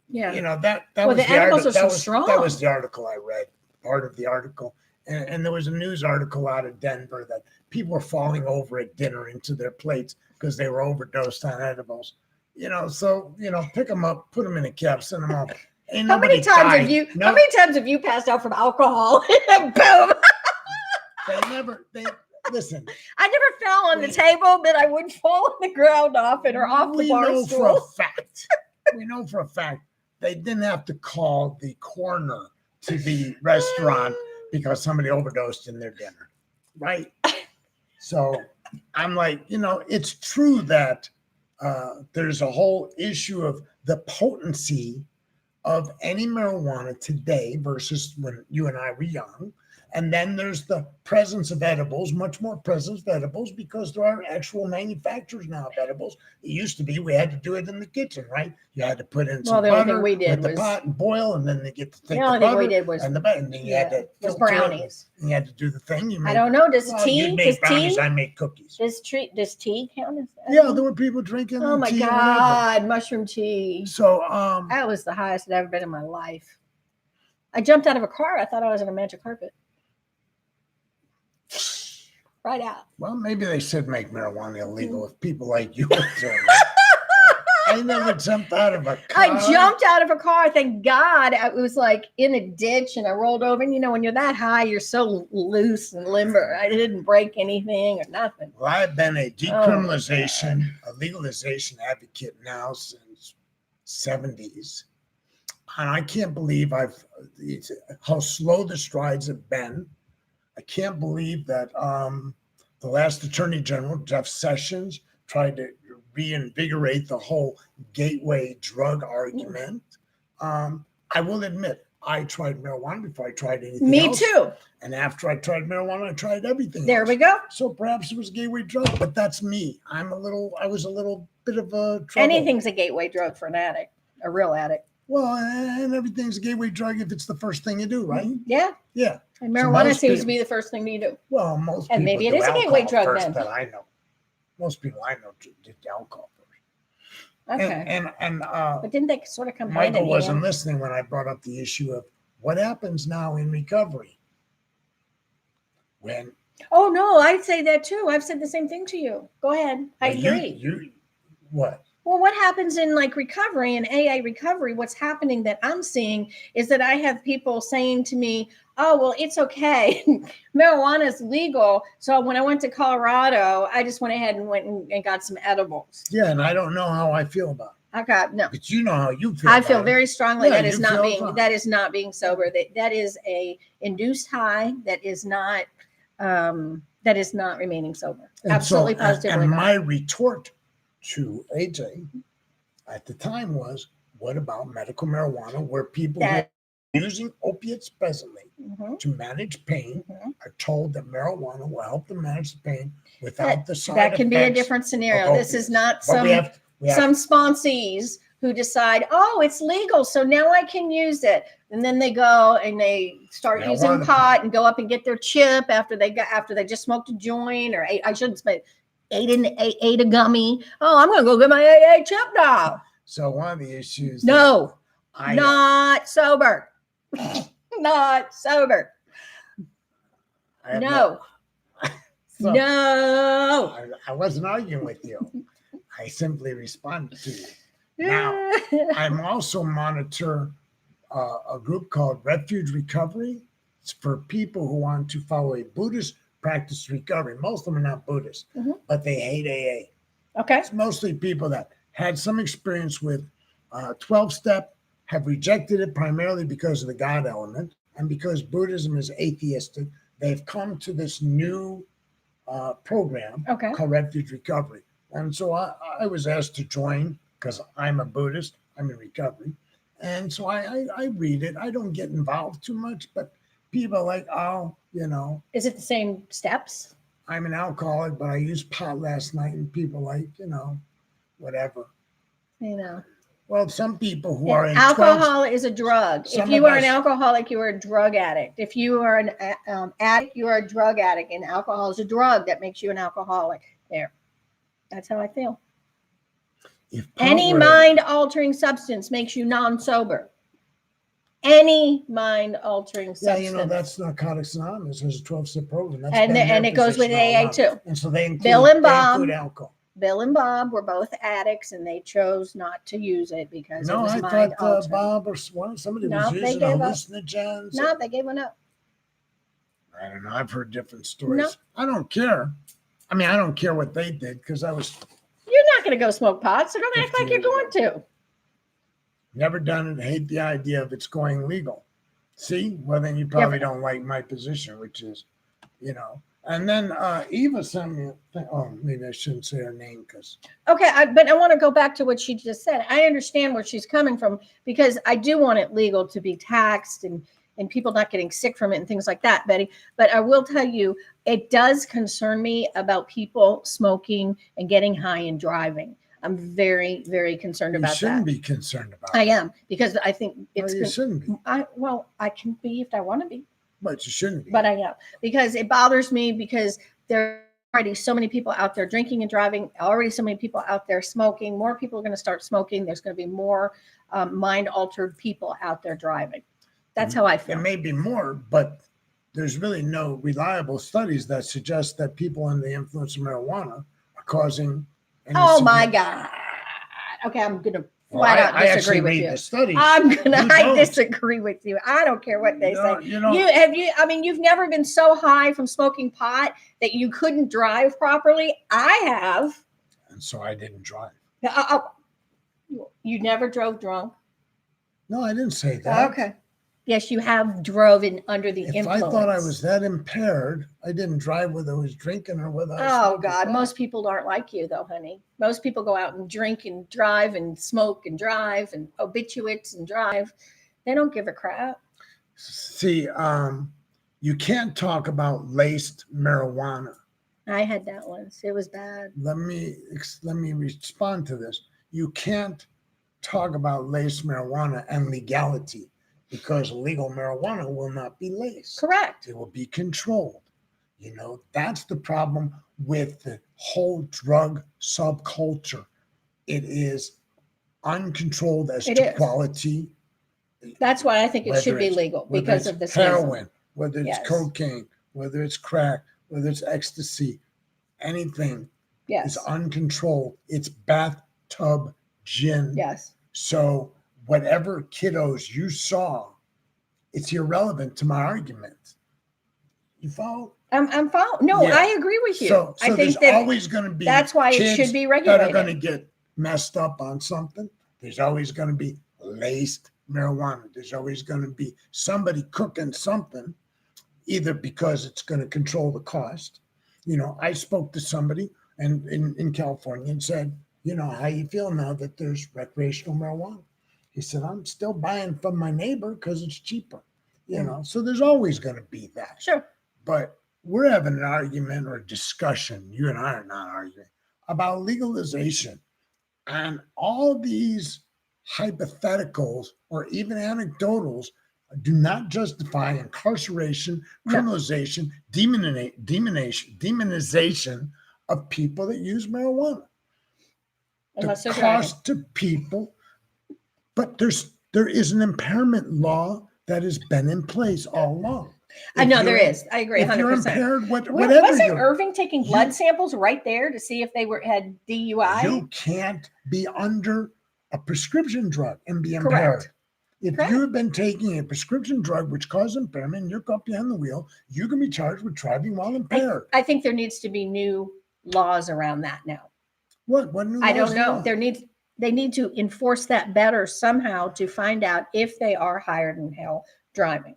Yeah. You know, that Well, was the edibles article, are so strong. That was the article I read, part of the article. And there was a news article out of Denver that people were falling over at dinner into their plates because they were overdosed on edibles. You know, so, pick them up, put them in a cab, send them home. How many times have you passed out from alcohol? Boom. Listen. I never fell on the table, but I would fall on the ground often or off the bar stool. We know for a fact they didn't have to call the coroner to the restaurant because somebody overdosed in their dinner, right? So I'm like, it's true that there's a whole issue of the potency of any marijuana today versus when you and I were young. And then there's the presence of edibles, much more presence of edibles because there are actual manufacturers now of edibles. It used to be we had to do it in the kitchen, right? You had to put in some butter with the pot and boil, and then they get to take the only thing we did was and then you had to brownies. You had to do the thing. I don't know. Does tea? You make brownies. I make cookies. Does tea count as? Yeah, there were people drinking. Oh my God, mushroom tea. So that was the highest I've ever been in my life. I jumped out of a car. I thought I was on a magic carpet. Right out. Well, maybe they should make marijuana illegal if people like you are doing it. I never jumped out of a car. I jumped out of a car. Thank God. I was like in a ditch and I rolled over. And when you're that high, you're so loose and limber. I didn't break anything or nothing. Well, I've been a decriminalization, a legalization advocate now since 70s. And I can't believe how slow the strides have been. I can't believe that the last Attorney General, Jeff Sessions, tried to reinvigorate the whole gateway drug argument. I will admit, I tried marijuana before I tried anything else. Me too. And after I tried marijuana, I tried everything There else. we go. So perhaps it was a gateway drug, but that's me. I was a little bit of a trouble. Anything's a gateway drug for an addict, a real addict. Well, and everything's a gateway drug if it's the first thing you do, right? Yeah. Yeah. And marijuana seems to be the first thing you do. Well, most people. And maybe it is a gateway drug first then. that I know. Most people I know did alcohol first. Okay. And but didn't they sort of come hand in Michael hand? wasn't listening when I brought up the issue of what happens now in recovery. When Oh no, I'd say that too. I've said the same thing to you. Go ahead. I agree. You what? Well, what happens in like recovery and AA recovery, what's happening that I'm seeing is that I have people saying to me, oh, well, it's okay. Marijuana is legal. So when I went to Colorado, I just went ahead and went and got some edibles. Yeah, and I don't know how I feel about it. Okay, no. But you know how you feel. I feel very strongly Yeah, that is you not feel being fine. that is not being sober. That is a induced high. That is not remaining sober. And Absolutely so, positively. And not. my retort to AJ at the time was, what about medical marijuana where people who are using opiates presently to manage pain are told that marijuana will help them manage the pain without the side That can be a effects different scenario. of This is opiates. not But some sponsees who decide, oh, it's legal, so now I can use it. And then they go and they start using Marijuana pot and go up and get their chip after they just smoked a joint or I shouldn't say ate a gummy. Oh, I'm gonna go get my AA chip now. So one of the issues. No, I not sober. Not sober. have No. So, No. I wasn't arguing with you. I simply responded to you. Now, I'm also monitor a group called Refuge Recovery. It's for people who want to follow a Buddhist practice recovery. Most of them are not Buddhist, but they hate AA. Okay. It's mostly people that had some experience with 12-step, have rejected it primarily because of the God element, and because Buddhism is atheistic, they've come to this new program Okay. called Refuge Recovery. And so I was asked to join because I'm a Buddhist, I'm in recovery. And so I read it. I don't get involved too much, but people are like, oh, Is it the same steps? I'm an alcoholic, but I used pot last night, and people like, whatever. Well, some people who are in alcohol is a drug. If you are an us- alcoholic, you are a drug addict. If you are an addict, you are a drug addict, and alcohol is a drug that makes you an alcoholic. There, that's how I feel. if pot Any were- mind-altering substance makes you non-sober. Any mind-altering Yeah, substance. that's Narcotics Anonymous. There's a 12-step program. That's And been their it goes with position all AA along. too. And so they include, Bill and they Bob. include alcohol. Bill and Bob were both addicts, and they chose not to use it because it No, was I mind-altering. thought Bob or somebody No, was they using gave up. hallucinogens. No, they gave one up. I don't know. I've heard different stories. No. I don't care. I mean, I don't care what they did because I was You're not going to go smoke pot, so don't act 15 like you're going to. never done it. Hate the idea of it's going legal. See? Well, then you probably don't like my position, which is, And then Eva sent me a thing. Oh, maybe I shouldn't say her name because. Okay, but I want to go back to what she just said. I understand where she's coming from because I do want it legal to be taxed and people not getting sick from it and things like that, Betty. But I will tell you, it does concern me about people smoking and getting high and driving. I'm very, very concerned You about that. shouldn't be concerned about I it. am, because I think No, it's you shouldn't be. I can be if I want to be. But you shouldn't be. But I am, because it bothers me because there are already so many people out there drinking and driving, already so many people out there smoking. More people are going to start smoking. There's going to be more mind-altered people out there driving. That's how I feel. It may be more, but there's really no reliable studies that suggest that people under the influence of marijuana are causing any Oh my significant- God. Okay, I'm going to Well, flat out I disagree actually with read you. the studies. I don't. disagree with you. I don't care what they say. You've never been so high from smoking pot that you couldn't drive properly. I have. And so I didn't drive. You never drove drunk. No, I didn't say that. Okay. Yes, you have drove in under the If influence. I thought I was that impaired, I didn't drive whether I was drinking or whether I was Oh smoking God, pot. most people aren't like you though, honey. Most people go out and drink and drive and smoke and drive and obituates and drive. They don't give a crap. See, you can't talk about laced marijuana. I had that once. It was bad. Let me respond to this. You can't talk about laced marijuana and legality because legal marijuana will not be laced. Correct. It will be controlled. That's the problem with the whole drug subculture. It is uncontrolled as It to is. quality. That's why I think it Whether should be it's- legal whether because it's of this heroin, whether it's Yes. cocaine, whether it's crack, whether it's ecstasy, anything Yes. is uncontrolled. It's bathtub gin. Yes. So whatever kiddos you saw, it's irrelevant to my argument. You follow? I'm following. No, Yeah. I agree with you. So I think there's that always going to be that's why it kids should be that are going to regulated. get messed up on something. There's always going to be laced marijuana. There's always going to be somebody cooking something, either because it's going to control the cost. I spoke to somebody and in California and said, how you feel now that there's recreational marijuana? He said, I'm still buying from my neighbor because it's cheaper. So there's always going to be that. Sure. But we're having an argument or a discussion, you and I are not arguing, about legalization. And all these hypotheticals or even anecdotals do not justify incarceration, No. criminalization, demonization of people that use marijuana. Unless The they're driving. cost to people, but there is an impairment law that has been in place all along. I know there is. I agree If you're 100%. impaired, whatever Wasn't you're, Irving taking blood you- samples right there to see if they had DUI? you can't be under a prescription drug and be impaired. Correct. If Correct. you have been taking a prescription drug which causes impairment and you're caught behind the wheel, you can be charged with driving while impaired. I think there needs to be new laws around that now. What new I laws don't know. do you They need to enforce that better somehow to find out if they are higher than hell driving.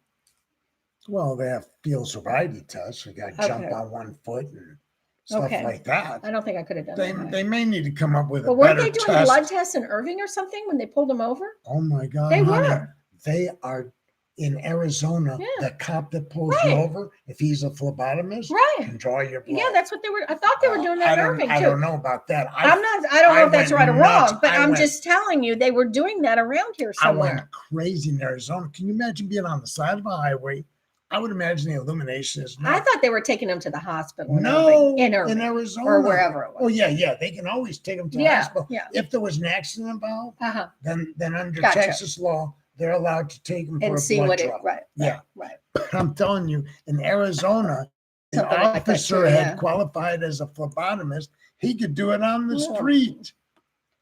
Well, they have field sobriety tests. You got to jump Okay. on one foot and stuff Okay. like that. I don't think I could have done that. They may need to come up with But a weren't better they doing test. blood tests in Irving or something when they pulled them over? Oh my God, They honey. were. They are in Arizona. Yeah. The cop that pulls Right. you over, if he's a phlebotomist, Right. can draw your blood. Yeah, that's what they were. I thought they were doing that in Irving I too. don't know about that. I don't know I if that's went right or nuts. wrong, but I I'm went- just telling you they were doing that around here I went somewhere. crazy in Arizona. Can you imagine being on the side of a highway? I would imagine the illumination is I thought they were taking them to the hospital in no Irving, in Irving Arizona or wherever it was. Oh yeah, they can always take them to the Yeah, hospital. yeah. If there was an accident involved, Uh-huh. then under Gotcha. Texas law, they're allowed to take them for And a see blood what it draw. right. Yeah. Right. But I'm telling you, in Arizona, an Something like that officer too, had yeah. qualified as a phlebotomist. He could do it on the Yeah. street.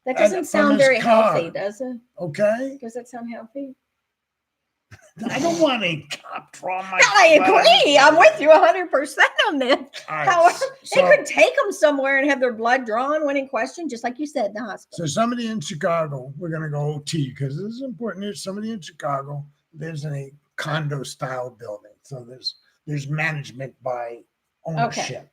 That And doesn't from sound his very car. healthy, does it? Okay, Does it sound healthy? I don't want a cop draw my. I blood. agree. I'm with you 100% on this. All right, However, so- they could take them somewhere and have their blood drawn when in question, just like you said, in the hospital. So somebody in Chicago, we're going to go OT because this is important. There's somebody in Chicago lives in a condo style building. So there's management by ownership.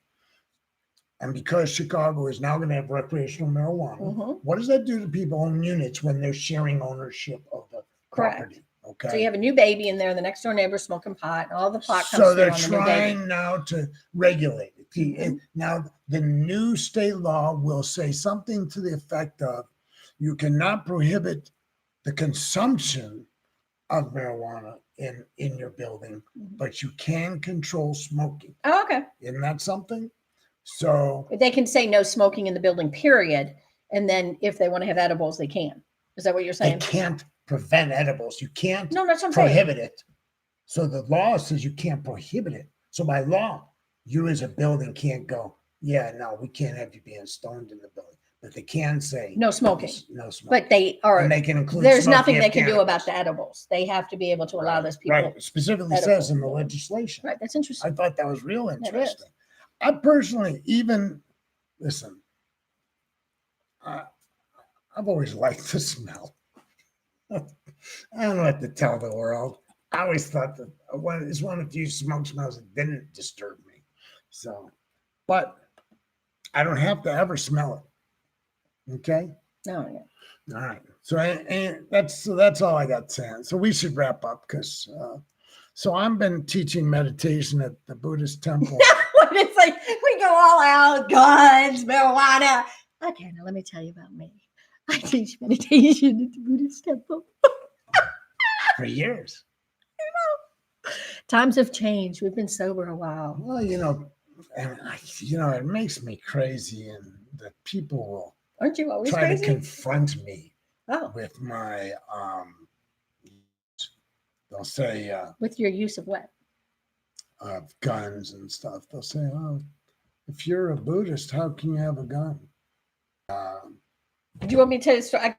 And because Chicago is now going to have recreational marijuana, Mhm. what does that do to people who own units when they're sharing ownership of the Correct. property? Okay. So you have a new baby in there, the next door neighbor smoking pot, and all the pot comes So through they're on the new baby. trying now to regulate it. Mhm. Now, the new state law will say something to the effect of you cannot prohibit the consumption of marijuana in your building, Mhm. but you can control smoking. Oh, okay. Isn't that something? So They can say no smoking in the building, period. And then if they want to have edibles, they can. Is that what you're they saying? can't prevent edibles. You can't No, that's what I'm saying. prohibit it. So the law says you can't prohibit it. So by law, you as a building can't go, yeah, no, we can't have you being stoned in the building. But they can say No smoking. No smoking. But they are, and they can include there's smoking nothing of they can do cannabis. about the edibles. They have to be able to allow those people. Right. It specifically says in the edible. legislation. Right. That's interesting. I thought that was real is. interesting. I personally, listen, I've always liked the smell. I don't know what to tell the world. I always thought that it's one of the few smoke smells that didn't disturb me. So, but I don't have to ever smell it. Okay. No, yeah. All right. So and that's all I got to say. So we should wrap up because so I've been teaching meditation at the Buddhist temple. It's like we go all out, guns, marijuana. Okay, now let me tell you about me. I teach meditation at the Buddhist temple. For years. Times have changed. We've been sober a while. Well, and it makes me crazy, and that people will Aren't you always try crazy? to confront me Oh, with my they'll say with your use of what? of guns and stuff. They'll say, "Oh, if you're a Buddhist, how can you have a gun?" Do you want me to tell you the story?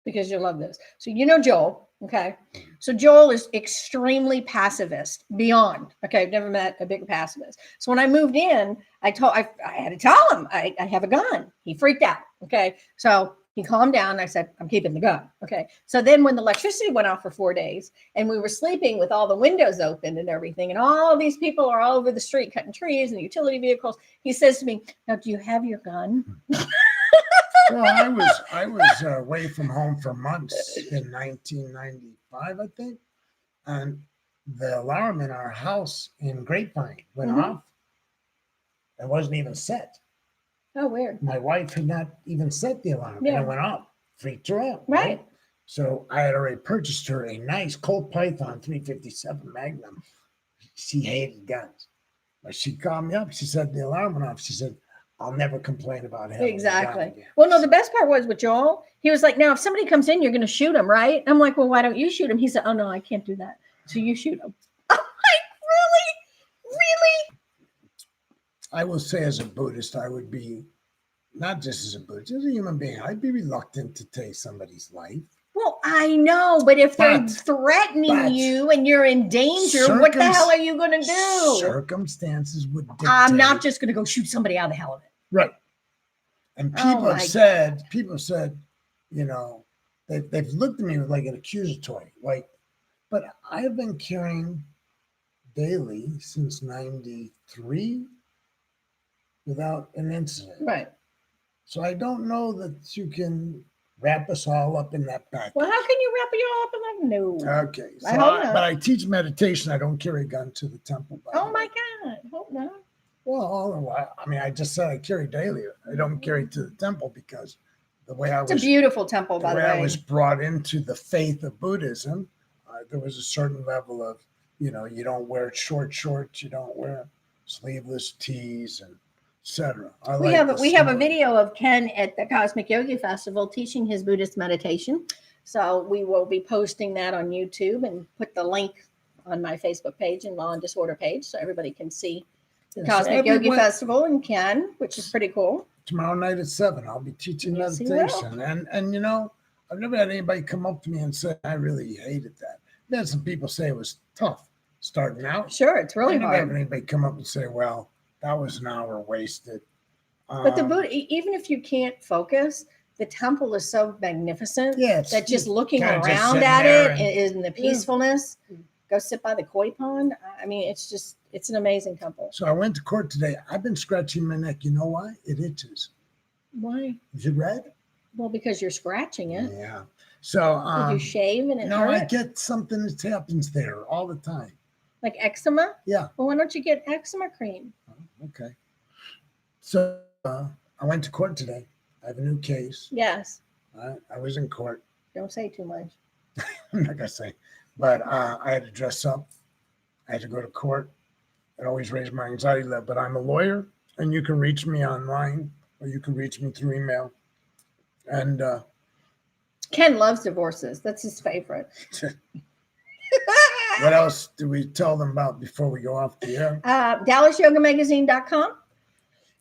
Because you'll love this. So you know Joel, okay? So Joel is extremely pacifist, beyond. Okay, I've never met a bigger pacifist. So when I moved in, I had to tell him I have a gun. He freaked out. Okay, so he calmed down. I said, I'm keeping the gun. Okay, so then when the electricity went off for 4 days and we were sleeping with all the windows open and everything, and all these people are all over the street cutting trees and utility vehicles, he says to me, now, do you have your gun? Well, I was away from home for months in 1995, I think, and the alarm in our house in Grapevine went Mhm. off. It wasn't even set. Oh, weird. My wife had not even set the alarm, Yeah. and it went off. Freaked her out. Right. So I had already purchased her a nice Colt Python 357 Magnum. She hated guns. But she called me up. She said the alarm went off. She said, I'll never complain about having a gun Exactly. again. Well, no, the best part was with Joel. He was like, now, if somebody comes in, you're going to shoot him, right? I'm like, well, why don't you shoot him? He said, oh, no, I can't do that. So you shoot him. I'm like, really? Really? I will say, as a Buddhist, I would be, not just as a Buddhist, as a human being, I'd be reluctant to take somebody's life. Well, I know, but if they're But- threatening you and you're in danger, what the hell are you going to do? Circumstances would dictate. I'm not just going to go shoot somebody out of the hell of it. Right. And Oh people my have said, you know, they've looked at me with like an accusatory, like, but I have been carrying daily since 93 without an incident. Right. So I don't know that you can wrap us all up in that package. Well, how can you wrap it all up in that? No. Okay. I hope not. But I teach meditation. I don't carry a gun to the temple. By Oh the my way. God. Hope not. Well, all the while, I mean, I just said I carry daily. I don't carry to the temple because the way I It's a was, beautiful temple, by the way. I was brought into the faith of Buddhism, there was a certain level of, you know, you don't wear short shorts, you don't wear sleeveless tees, and etc. We have a video of Ken at the Cosmic Yogi Festival teaching his Buddhist meditation. So we will be posting that on YouTube and put the link on my Facebook page and Law and Disorder page so everybody can see the Cosmic Yogi Festival in Ken, which is pretty cool. Tomorrow night at 7, I'll be teaching Yes, you will. meditation. And you know, I've never had anybody come up to me and say, I really hated that. Then some people say it was tough starting out. Sure, it's really I never had hard. anybody come up and say, well, that was an hour wasted. But the Buddha, even if you can't focus, the temple is so magnificent Yes. that just looking Kinda just around sitting at there it and- in the peacefulness, go sit by the koi pond. I mean, it's an amazing temple. So I went to court today. I've been scratching my neck. You know why? It itches. Why? Is it red? Well, because you're scratching it. Yeah. So Did you shave and it no, I hurt? get something that happens there all the time. Like eczema? Yeah. Well, why don't you get eczema cream? Okay. So I went to court today. I have a new case. Yes. I was in court. Don't say too much. I'm not gonna say, but I had to dress up. I had to go to court. It always raised my anxiety level. But I'm a lawyer, and you can reach me online, or you can reach me through email. And Ken loves divorces. That's his favorite. what else do we tell them about before we go off the air? DallasYogaMagazine.com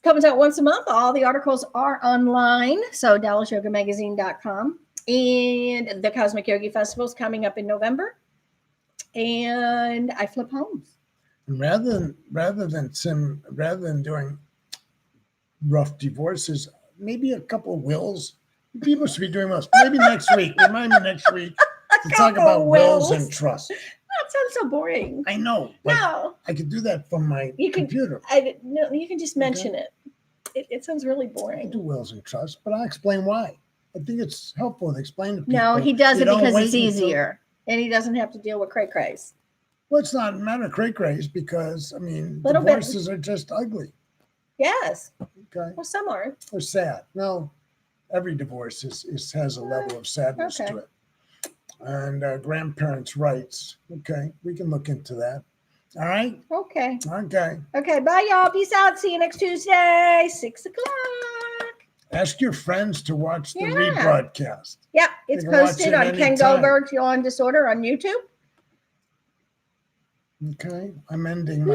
comes out once a month. All the articles are online. So DallasYogaMagazine.com. And the Cosmic Yogi Festival is coming up in November. And I flip homes. And rather than doing rough divorces, maybe a couple of wills. People should be doing wills. Maybe next week. Remind me next week to talk couple about wills wills. and trusts. That sounds so boring. I know, but No, I could do that from my You can- computer. no, you can just mention it. It sounds really I boring. do wills and trusts, but I'll explain why. I think it's helpful to explain to people. No, he does You it don't because wait it's until- easier. And he doesn't have to deal with cray-crays. Well, it's not a matter of cray-crays because, I mean, Little bit. divorces are just ugly. Yes. Okay. Well, some are. Or sad. No, every divorce has a level of sadness Okay. to it. And grandparents' rights. Okay, we can look into that. All right. Okay. Okay. Okay. Bye, y'all. Peace out. See you next Tuesday, 6:00. Ask your friends to watch the Yeah. rebroadcast. Yep. It's can watch posted it on Ken anytime. Goldberg's Law and Disorder on YouTube. Okay. I'm ending my